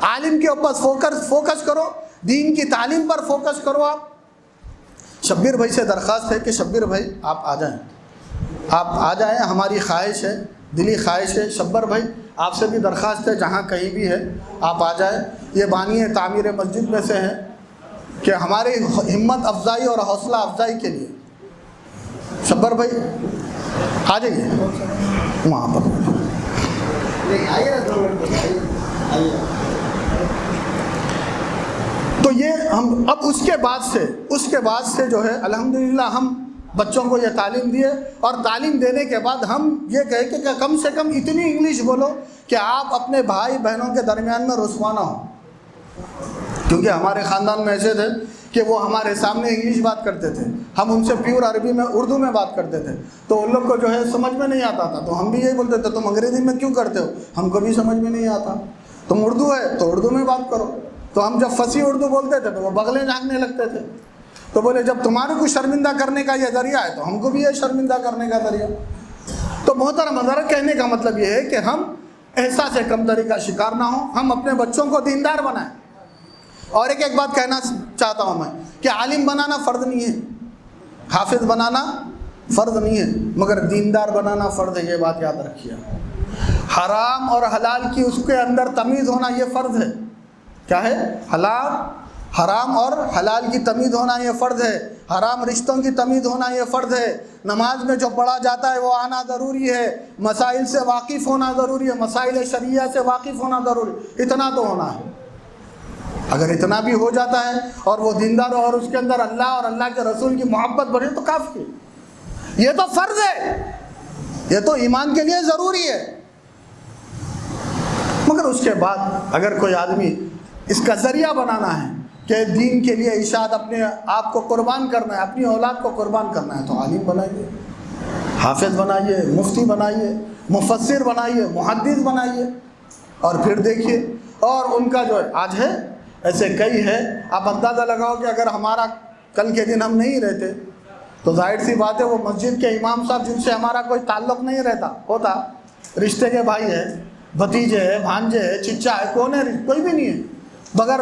عالم کے اوپر فوکس کرو, دین کی تعلیم پر فوکس کرو. آپ شبیر بھائی سے درخواست ہے کہ شبیر بھائی آپ آ جائیں, ہماری خواہش ہے, دلی خواہش ہے. شبیر بھائی آپ سے بھی درخواست ہے, جہاں کہیں بھی ہے آپ آ جائیں. یہ بانی تعمیر مسجد میں سے ہیں کہ ہماری ہمت افزائی اور حوصلہ افزائی کے لیے شبیر بھائی آ جائیے وہاں پر. تو یہ ہم اب اس کے بعد سے جو ہے الحمدللہ ہم بچوں کو یہ تعلیم دیے, اور تعلیم دینے کے بعد ہم یہ کہے کہ کم سے کم اتنی انگلش بولو کہ آپ اپنے بھائی بہنوں کے درمیان میں رسوا نہ ہو. کیونکہ ہمارے خاندان میں ایسے تھے کہ وہ ہمارے سامنے انگلش بات کرتے تھے, ہم ان سے پیور عربی میں اردو میں بات کرتے تھے, تو ان لوگ کو جو ہے سمجھ میں نہیں آتا تھا. تو ہم بھی یہی بولتے تھے تم انگریزی میں کیوں کرتے ہو, ہم کو بھی سمجھ میں نہیں آتا, تم اردو ہے تو اردو میں بات کرو. تو ہم جب فصیح اردو بولتے تھے تو وہ بغلیں جھانکنے لگتے تھے. تو بولے جب تمہارے کو شرمندہ کرنے کا یہ ذریعہ ہے تو ہم کو بھی یہ شرمندہ کرنے کا ذریعہ. تو محترم حضرات, کہنے کا مطلب یہ ہے کہ ہم احساس کمتری کا شکار نہ ہوں, ہم اپنے بچوں کو دیندار بنائیں. اور ایک بات کہنا چاہتا ہوں میں کہ عالم بنانا فرض نہیں ہے, حافظ بنانا فرض نہیں ہے, مگر دیندار بنانا فرض ہے. یہ بات یاد رکھیے. حرام اور حلال کی اس کے اندر تمیز ہونا یہ فرض ہے. کیا ہے؟ حرام اور حلال کی تمیز ہونا یہ فرض ہے. حرام رشتوں کی تمیز ہونا یہ فرض ہے. نماز میں جو پڑھا جاتا ہے وہ آنا ضروری ہے. مسائل سے واقف ہونا ضروری ہے, مسائل شریعہ سے واقف ہونا ضروری, اتنا تو ہونا ہے. اگر اتنا بھی ہو جاتا ہے اور وہ دیندار اور اس کے اندر اللہ اور اللہ کے رسول کی محبت بڑھے تو کافی ہے. یہ تو فرض ہے, یہ تو ایمان کے لیے ضروری ہے. مگر اس کے بعد اگر کوئی آدمی اس کا ذریعہ بنانا ہے کہ دین کے لیے ارشاد اپنے آپ کو قربان کرنا ہے, اپنی اولاد کو قربان کرنا ہے, تو عالم بنائیے, حافظ بنائیے, مفتی بنائیے, مفسر بنائیے, محدث بنائیے. اور پھر دیکھیے, اور ان کا جو آج ہے ایسے کئی ہے. آپ اندازہ لگاؤ کہ اگر ہمارا کل کے دن ہم نہیں رہتے تو ظاہر سی بات ہے وہ مسجد کے امام صاحب جن سے ہمارا کوئی تعلق نہیں ہوتا, رشتے کے بھائی ہے, بھتیجے ہے, بھانجے ہے, چچا ہے, کون ہے, کوئی بھی نہیں ہے, مگر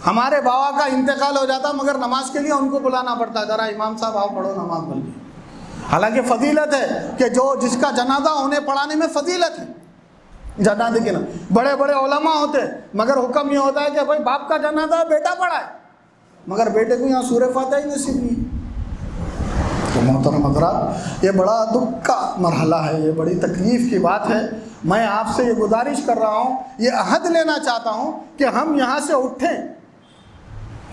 ہمارے بابا کا انتقال ہو جاتا مگر نماز کے لیے ان کو بلانا پڑتا ہے, ذرا امام صاحب آؤ پڑھو نماز بول کے. حالانکہ فضیلت ہے کہ جس کا جنازہ انہیں پڑھانے میں فضیلت ہے. جنازے کے بڑے بڑے علماء ہوتے مگر حکم یہ ہوتا ہے کہ بھائی باپ کا جنازہ بیٹا پڑھا ہے, مگر بیٹے کو یہاں سورہ فاتحہ ہی نصیب نہیں. تو محترم حضرات, یہ بڑا دکھ کا مرحلہ ہے, یہ بڑی تکلیف کی بات ہے. میں آپ سے یہ گزارش کر رہا ہوں, یہ عہد لینا چاہتا ہوں کہ ہم یہاں سے اٹھیں.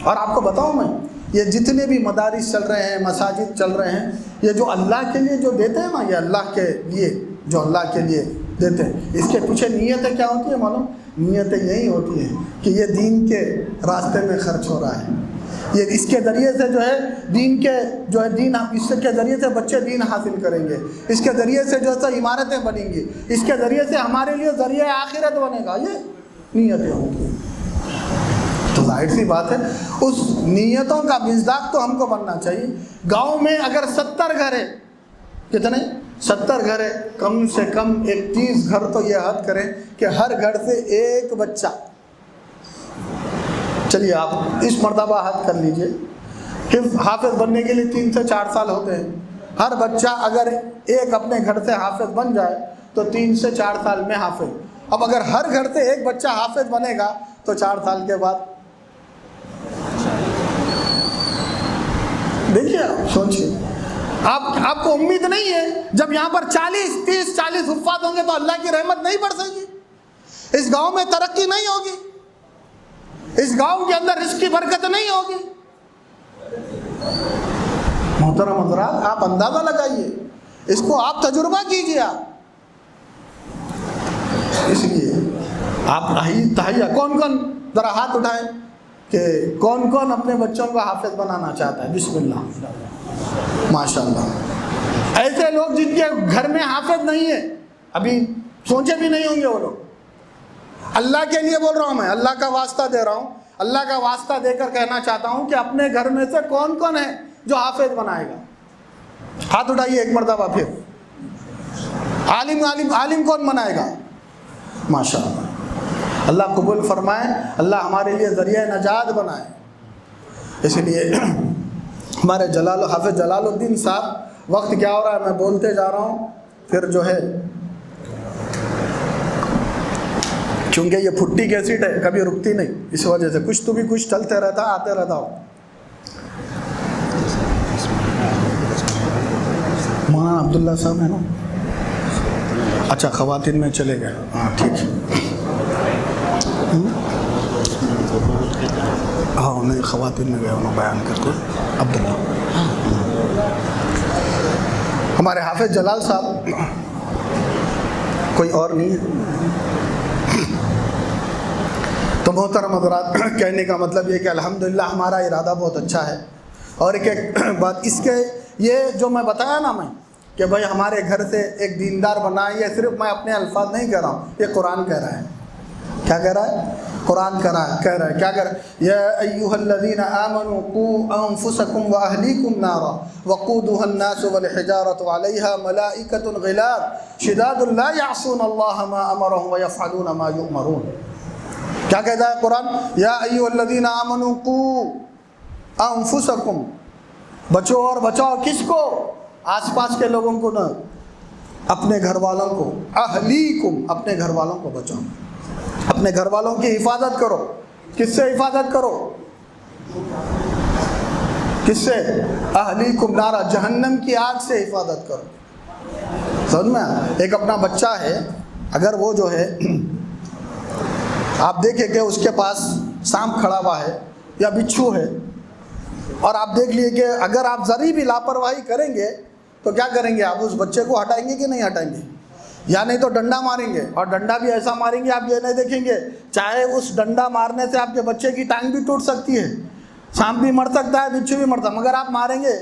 اور آپ کو بتاؤں میں, یہ جتنے بھی مدارس چل رہے ہیں, مساجد چل رہے ہیں, یہ جو اللہ کے لیے جو دیتے ہیں نا, یہ اللہ کے لیے جو اللہ کے لیے دیتے ہیں, اس کے پیچھے نیتیں کیا ہوتی ہے معلوم؟ نیتیں یہی ہوتی ہیں کہ یہ دین کے راستے میں خرچ ہو رہا ہے, یہ اس کے ذریعے سے جو ہے دین کے جو ہے دین, اس کے ذریعے سے بچے دین حاصل کریں گے, اس کے ذریعے سے جو ہے عمارتیں بنیں گی, اس کے ذریعے سے ہمارے لیے ذریعہ آخرت بنے گا, یہ نیتیں ہوں گی. تو ظاہر سی بات ہے اس نیتوں کا مصداق تو ہم کو بننا چاہیے. گاؤں میں اگر 70 گھر ہے, کتنے 70 گھر ہے, کم سے کم 30 گھر تو یہ حد کریں کہ ہر گھر سے ایک بچہ, چلیے آپ اس مرتبہ حد کر لیجئے, حافظ بننے کے لیے 3 سے 4 سال ہوتے ہیں. ہر بچہ اگر ایک اپنے گھر سے حافظ بن جائے تو 3 سے 4 سال میں حافظ. اب اگر ہر گھر سے ایک بچہ حافظ بنے گا تو 4 سال کے بعد دیکھیے, آپ سوچیے, آپ کو امید نہیں ہے جب یہاں پر 40 30 40 حفاظ ہوں گے تو اللہ کی رحمت نہیں بڑھ سکے گی؟ اس گاؤں میں ترقی نہیں ہوگی، اس گاؤں کے اندر رزق کی برکت نہیں ہوگی۔ محترم حضرات، آپ اندازہ لگائیے، اس کو آپ تجربہ کیجئے۔ آپ اس لیے آپ تہیہ کون کون ذرا ہاتھ اٹھائیں کہ کون کون اپنے بچوں کو حافظ بنانا چاہتا ہے؟ بسم اللہ، ماشاءاللہ۔ ایسے لوگ جن کے گھر میں حافظ نہیں ہے، ابھی سوچے بھی نہیں ہوں گے وہ لوگ۔ اللہ کے لیے بول رہا ہوں، میں اللہ کا واسطہ دے رہا ہوں، اللہ کا واسطہ دے کر کہنا چاہتا ہوں کہ اپنے گھر میں سے کون کون ہے جو حافظ بنائے گا؟ ہاتھ اٹھائیے ایک مرتبہ پھر۔ عالم کون بنائے گا؟ ماشاءاللہ، اللہ قبول فرمائے، اللہ ہمارے لیے ذریعہ نجات بنائے۔ اس لیے ہمارے حافظ جلال الدین صاحب، وقت کیا ہو رہا ہے، میں بولتے جا رہا ہوں، پھر جو ہے چونکہ یہ پھٹی کیسٹ ہے، کبھی رکتی نہیں، اس وجہ سے کچھ تو بھی کچھ چلتے رہتا، آتے رہتا ہوں۔ مولانا عبداللہ صاحب ہے نا؟ اچھا، خواتین میں چلے گئے، ہاں ٹھیک ہے، ہاں نہیں، خواتین میں گئے، انہوں بیان کرتے عبداللہ۔ ہمارے حافظ جلال صاحب، کوئی اور نہیں ہے؟ تو محترم حضرات، کہنے کا مطلب یہ کہ الحمدللہ ہمارا ارادہ بہت اچھا ہے۔ اور ایک بات اس کے، یہ جو میں بتایا نا میں کہ بھائی ہمارے گھر سے ایک دیندار بنا، یہ صرف میں اپنے الفاظ نہیں کہہ رہا ہوں، یہ قرآن کہہ رہا ہے۔ کیا کہہ رہا ہے؟ قرآن کہہ رہا ہے، کیا کہہ رہا ہے؟ یا ایھا الذین آمنوا قوا انفسکم واہلیکم نارا وقودها الناس والحجارۃ علیہا ملائکۃ غلاظ شداد لا یعصون اللہ ما امرهم ویفعلون ما یؤمرون۔ کیا کہتا ہے قرآن؟ یا ایھا الذین آمنوا قوا انفسکم، بچو اور بچاؤ کس کو؟ آس پاس کے لوگوں کو نہ، اپنے گھر والوں کو۔ اہلیکم، اپنے گھر والوں کو بچاؤ، اپنے گھر والوں کی حفاظت کرو۔ کس سے حفاظت کرو؟ کس سے؟ اہلیکم نارا، جہنم کی آگ سے حفاظت کرو۔ سمجھ میں؟ ایک اپنا بچہ ہے، اگر وہ جو ہے آپ دیکھیں کہ اس کے پاس سانپ کھڑا ہوا ہے یا بچھو ہے، اور آپ دیکھ لیے کہ اگر آپ ذری بھی لاپرواہی کریں گے تو کیا کریں گے؟ آپ اس بچے کو ہٹائیں گے کہ نہیں ہٹائیں گے؟ یا نہیں تو ڈنڈا ماریں گے، اور ڈنڈا بھی ایسا ماریں گے آپ یہ نہیں دیکھیں گے، چاہے اس ڈنڈا مارنے سے آپ کے بچے کی ٹانگ بھی ٹوٹ سکتی ہے، سانپ بھی مر سکتا ہے، بچھو بھی مرتا ہے، مگر آپ ماریں گے۔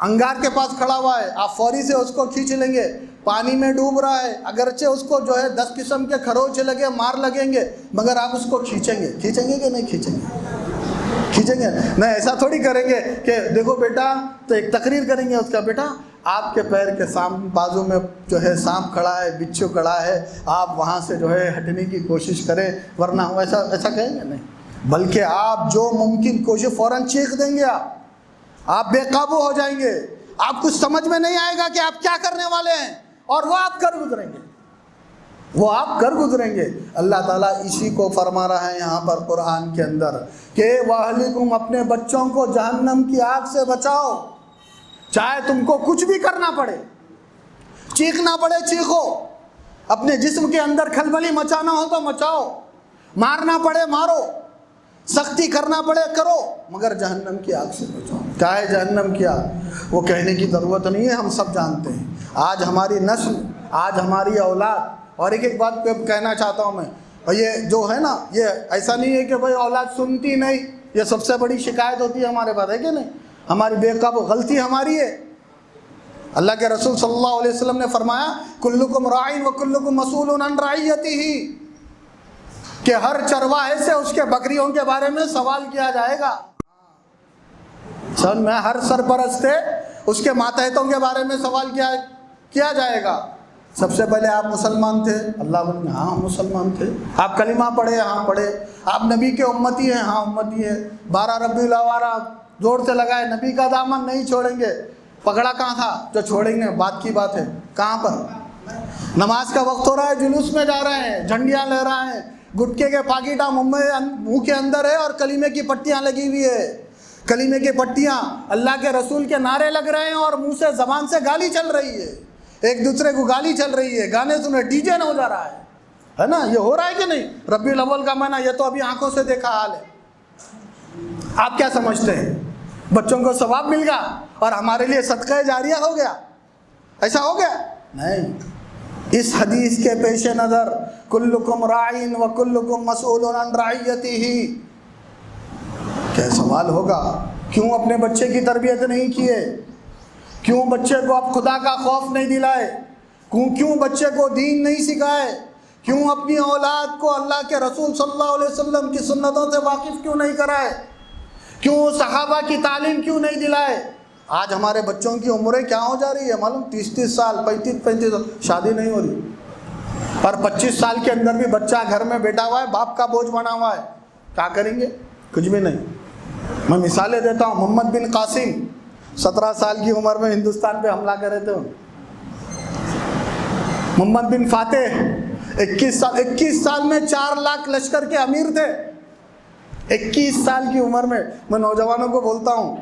انگار کے پاس کھڑا ہوا ہے، آپ فوری سے اس کو کھینچ لیں گے۔ پانی میں ڈوب رہا ہے، اگرچہ اس کو جو ہے 10 قسم کے کھروچ لگے، مار لگیں گے، مگر آپ اس کو کھینچیں گے کہ نہیں کھینچیں گے؟ کھینچیں گے نہیں، ایسا تھوڑی کریں گے کہ دیکھو بیٹا، تو ایک تقریر کریں گے اس کا، بیٹا آپ کے پیر کے بازو میں جو ہے سانپ کھڑا ہے، بچھو کھڑا ہے، آپ وہاں سے جو ہے ہٹنے کی کوشش کریں، ورنہ ہو، ایسا کہیں گے نہیں، بلکہ آپ جو ممکن کوشش فوراً چیخ دیں گے، آپ بے قابو ہو جائیں گے، آپ کچھ سمجھ میں نہیں آئے گا کہ آپ کیا کرنے والے ہیں، اور وہ آپ کر گزریں گے، وہ آپ کر گزریں گے۔ اللہ تعالیٰ اسی کو فرما رہا ہے یہاں پر قرآن کے اندر کہ وَأَهْلِكُمْ، اپنے بچوں کو جہنم کی آگ سے بچاؤ، چاہے تم کو کچھ بھی کرنا پڑے، چیخنا پڑے چیخو، اپنے جسم کے اندر کھلبلی مچانا ہو تو مچاؤ، مارنا پڑے مارو، سختی کرنا پڑے کرو، مگر جہنم کی آگ سے بچاؤ۔ کیا ہے جہنم کی آگ؟ وہ کہنے کی ضرورت نہیں ہے، ہم سب جانتے ہیں۔ آج ہماری نسل، آج ہماری اولاد، اور ایک بات پہ کہنا چاہتا ہوں میں، یہ جو ہے نا، یہ ایسا نہیں ہے کہ بھائی اولاد سنتی نہیں، یہ سب سے بڑی شکایت ہوتی ہے ہمارے پاس، ہے کہ نہیں؟ ہماری بے قابو، غلطی ہماری ہے۔ اللہ کے رسول صلی اللہ علیہ وسلم نے فرمایا کلکم راعٍ وکلکم مسئول عن رعیتہ، کہ ہر چرواہے سے اس کے بکریوں کے بارے میں سوال کیا جائے گا۔ سن میں ہر سرپرست سے اس کے ماتحتوں کے بارے میں سوال کیا جائے گا۔ سب سے پہلے آپ مسلمان تھے، اللہ بولے ہاں ہم مسلمان تھے۔ آپ کلمہ پڑھے، ہاں پڑھے۔ آپ نبی کے امتی ہیں، ہاں امتی ہیں۔ 12 ربیع الاول زور سے لگائے، نبی کا دامن نہیں چھوڑیں گے۔ پکڑا کہاں تھا جو چھوڑیں گے؟ بات کی بات ہے، کہاں پر؟ نماز کا وقت ہو رہا ہے، جلوس میں جا رہے ہیں، جھنڈیاں لے رہے ہیں، گٹکے کے پاکیٹاں منہ کے اندر ہے اور کلمے کی پٹیاں لگی ہوئی ہے، کلمے کی پٹیاں، اللہ کے رسول کے نعرے لگ رہے ہیں، اور منہ سے زبان سے گالی چل رہی ہے، ایک دوسرے کو گالی چل رہی ہے، گانے سنے، ڈی جے نہ ہو جا رہا ہے۔ ہے نا؟ یہ ہو رہا ہے کہ نہیں؟ ربیع الاول کا مہینہ، یہ تو ابھی آنکھوں سے دیکھا حال ہے. آپ کیا سمجھتے ہیں؟ بچوں کو ثواب مل گیا اور ہمارے لیے صدقہ جاریہ ہو گیا؟ ایسا ہو گیا؟ نہیں. اس حدیث کے پیش نظر کلکم راعین و کلکم مسئول عن رعیتہ، کیا سوال ہوگا کیوں اپنے بچے کی تربیت نہیں کیے؟ کیوں بچے کو اب خدا کا خوف نہیں دلائے؟ کیوں بچے کو دین نہیں سکھائے؟ کیوں اپنی اولاد کو اللہ کے رسول صلی اللہ علیہ وسلم کی سنتوں سے واقف کیوں نہیں کرائے؟ کیوں صحابہ کی تعلیم کیوں نہیں دلائے؟ آج ہمارے بچوں کی عمریں کیا ہو جا رہی ہے معلوم؟ 30 سال 35 سال، شادی نہیں ہو رہی، اور 25 سال کے اندر بھی بچہ گھر میں بیٹھا ہوا ہے، باپ کا بوجھ بنا ہوا ہے. کیا کریں گے؟ کچھ بھی نہیں. میں مثالیں دیتا ہوں. محمد بن قاسم 17 سال کی عمر میں ہندوستان پہ حملہ کرے تھے. محمد بن فاتح 21 سال میں 4 لاکھ لشکر کے امیر تھے. 21 سال کی عمر میں نوجوانوں کو بولتا ہوں،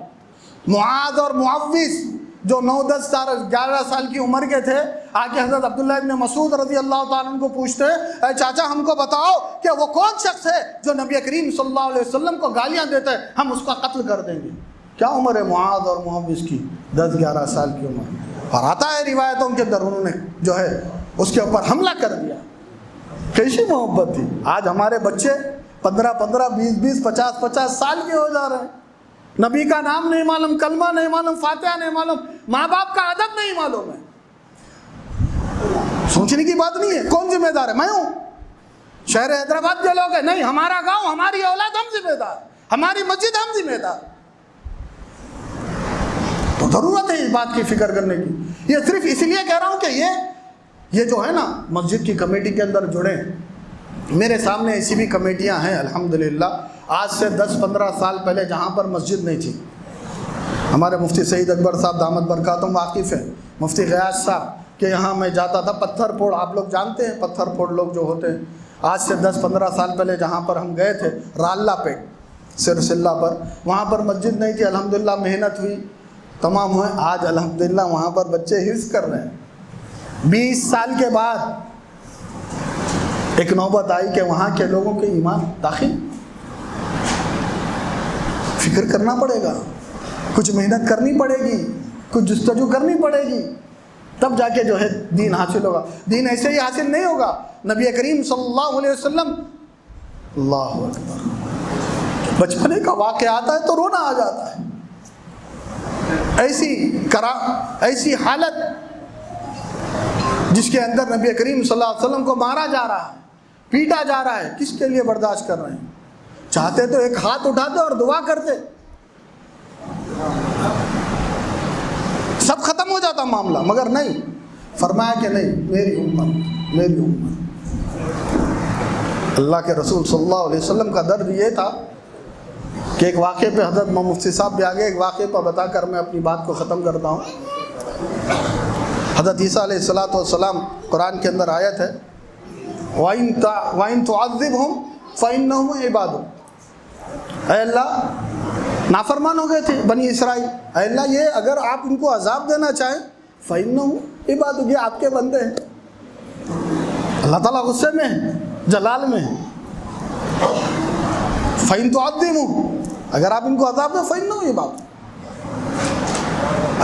معاذ اور معوذ جو 9-10 سال 11 سال کی عمر کے تھے، آگے حضرت عبداللہ ابن مسعود رضی اللہ تعالیٰ عنہ کو پوچھتے، اے چاچا ہم کو بتاؤ کہ وہ کون شخص ہے جو نبی کریم صلی اللہ علیہ وسلم کو گالیاں دیتا ہے، ہم اس کا قتل کر دیں گے. کیا عمر ہے معاذ اور معوذ کی؟ 10-11 سال کی عمر. اور آتا ہے روایتوں کے اندر انہوں نے جو ہے اس کے اوپر حملہ کر دیا. کیسی محبت تھی. آج ہمارے بچے 15-15 20-20 50-50 سال کے ہو جا رہے ہیں. نبی کا نام نہیں معلوم، کلمہ نہیں معلوم، فاتحہ نہیں معلوم، ماں باپ کا ادب نہیں معلوم ہے. سوچنے کی بات نہیں ہے. کون ذمہ دار ہے؟ میں ہوں. شہر حیدرآباد کے لوگ ہیں، نہیں ہمارا گاؤں، ہماری اولاد، ہم ذمہ دار، ہماری مسجد ہم ذمہ دار. تو ضرورت ہے اس بات کی فکر کرنے کی. یہ صرف اس لیے کہہ رہا ہوں کہ یہ جو ہے نا مسجد کی کمیٹی کے اندر جڑیں. میرے سامنے ایسی بھی کمیٹیاں ہیں الحمدللہ. آج سے 10-15 سال پہلے جہاں پر مسجد نہیں تھی، ہمارے مفتی سعید اکبر صاحب دامت برکاتہم واقف ہیں، مفتی غیاث صاحب کہ یہاں میں جاتا تھا پتھر پھوڑ. آپ لوگ جانتے ہیں پتھر پھوڑ لوگ جو ہوتے ہیں. آج سے 10-15 سال پہلے جہاں پر ہم گئے تھے راللہ پیٹ سرسلہ پر، وہاں پر مسجد نہیں تھی. الحمدللہ محنت ہوئی، تمام ہوئے. آج الحمدللہ وہاں پر بچے حفظ کر رہے ہیں. 20 سال کے بعد ایک نوبت آئی کہ وہاں کے لوگوں کے ایمان داخل. فکر کرنا پڑے گا، کچھ محنت کرنی پڑے گی، کچھ جستجو کرنی پڑے گی، تب جا کے جو ہے دین حاصل ہوگا. دین ایسے ہی حاصل نہیں ہوگا. نبی کریم صلی اللہ علیہ وسلم، اللہ اکبر، بچپنے کا واقعہ آتا ہے تو رونا آ جاتا ہے. ایسی حالت جس کے اندر نبی کریم صلی اللہ علیہ وسلم کو مارا جا رہا ہے، پیٹا جا رہا ہے، کس کے لیے برداشت کر رہے ہیں؟ چاہتے تو ایک ہاتھ اٹھاتے اور دعا کرتے، سب ختم ہو جاتا معاملہ، مگر نہیں. فرمایا کہ نہیں، میری امت، میری امت. اللہ کے رسول صلی اللہ علیہ وسلم کا درد یہ تھا کہ ایک واقعے پہ حضرت مفتی صاحب بھی آگے ایک واقعے پہ بتا کر میں اپنی بات کو ختم کرتا ہوں. حضرت عیسیٰ علیہ السلام قرآن کے اندر آیت ہے، وَإِن تُعَذِّبْهُمْ فَإِنَّهُمْ عِبَادُكَ. اے اللہ نافرمان ہو گئے تھے بنی اسرائیل، اے اللہ یہ اگر آپ ان کو عذاب دینا چاہیں فَإِنَّهُمْ عِبَادُكَ، یہ آپ کے بندے ہیں. اللہ تعالیٰ غصے میں ہے، جلال میں ہے. فَإِن تُعَذِّبْهُمْ، اگر آپ ان کو عذاب دیں فَإِنَّهُمْ عِبَادُكَ،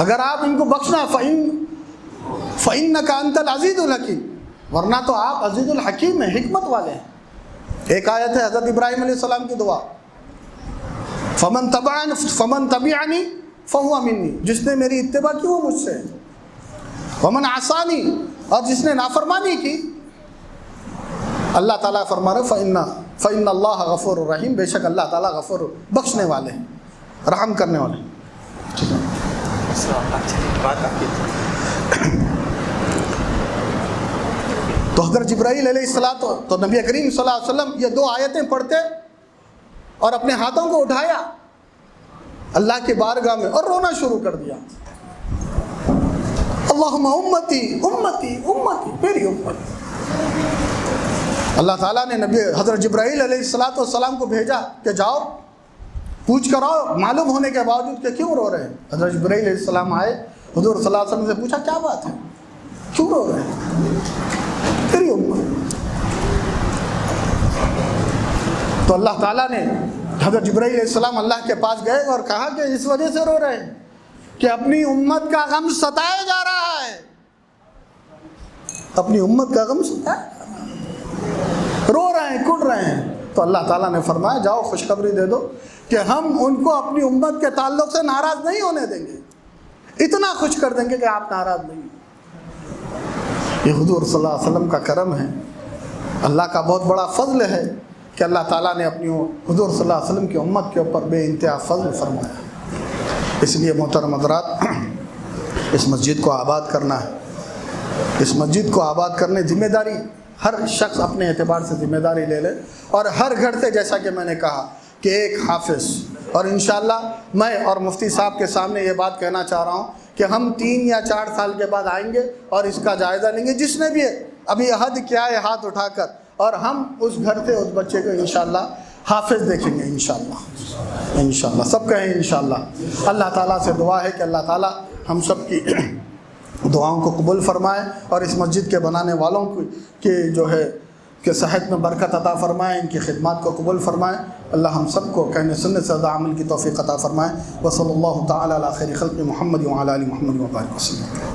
اگر آپ ان کو بخشنا فَإِنَّكَ أَنْتَ الْعَزِيزُ الْحَكِيمُ، ورنہ تو آپ عزیز الحکیم ہیں، حکمت والے ہیں. ایک آیت ہے حضرت ابراہیم علیہ السلام کی دعا، فمن تبعنی فہو منی، جس نے میری اتباع کی وہ مجھ سے ہے. ومن عصانی، اور جس نے نافرمانی کی، اللہ تعالیٰ فرما رہے فإن اللہ غفور الرحیم، بے شک اللہ تعالیٰ غفور بخشنے والے ہیں، رحم کرنے والے ہیں. تو حضرت جبرائیل علیہ السلام تو نبی کریم صلی اللہ علیہ وسلم یہ 2 آیتیں پڑھتے اور اپنے ہاتھوں کو اٹھایا اللہ کے بارگاہ میں اور رونا شروع کر دیا. اللہم امتی امتی امتی، میری امت. اللہ تعالیٰ نے حضرت جبرائیل علیہ السلام کو بھیجا کہ جاؤ پوچھ کر آؤ، معلوم ہونے کے باوجود کہ کیوں رو رہے ہیں. حضرت جبرائیل علیہ السلام آئے، حضور صلی اللہ علیہ وسلم سے پوچھا کیا بات ہے، کیوں رو رہے ہیں؟ تیری امت. تو اللہ تعالیٰ نے حضرت جبرائیل علیہ السلام اللہ کے پاس گئے اور کہا کہ اس وجہ سے رو رہے ہیں کہ اپنی امت کا غم ستایا جا رہا ہے، اپنی امت کا غم ستایا جا رہا ہے، رو رہے ہیں، کٹ رہے ہیں۔ تو اللہ تعالیٰ نے فرمایا جاؤ خوشخبری دے دو کہ ہم ان کو اپنی امت کے تعلق سے ناراض نہیں ہونے دیں گے، اتنا خوش کر دیں گے کہ آپ ناراض نہیں۔ یہ حضور صلی اللہ علیہ وسلم کا کرم ہے، اللہ کا بہت بڑا فضل ہے کہ اللہ تعالیٰ نے اپنی حضور صلی اللہ علیہ وسلم کی امت کے اوپر بے انتہا فضل فرمایا۔ اس لیے محترم حضرات، اس مسجد کو آباد کرنا ہے، اس مسجد کو آباد کرنے ذمہ داری ہر شخص اپنے اعتبار سے ذمہ داری لے لے، اور ہر گھر سے جیسا کہ میں نے کہا کہ ایک حافظ، اور انشاءاللہ میں اور مفتی صاحب کے سامنے یہ بات کہنا چاہ رہا ہوں کہ ہم 3 یا 4 سال کے بعد آئیں گے اور اس کا جائزہ لیں گے، جس نے بھی ابھی عہد کیا ہے ہاتھ اٹھا کر، اور ہم اس گھر سے اس بچے کو انشاءاللہ حافظ دیکھیں گے انشاءاللہ سب کہیں انشاءاللہ۔ اللہ تعالیٰ سے دعا ہے کہ اللہ تعالیٰ ہم سب کی دعاؤں کو قبول فرمائے، اور اس مسجد کے بنانے والوں کی جو ہے کہ صحت میں برکت عطا فرمائے، ان کی خدمات کو قبول فرمائے۔ اللہ ہم سب کو کہنے سننے سے زیادہ عمل کی توفیق عطا فرمائے۔ وصلی اللہ تعالی علی خیر خلق محمد وعلی آل محمد وبارک وسلم۔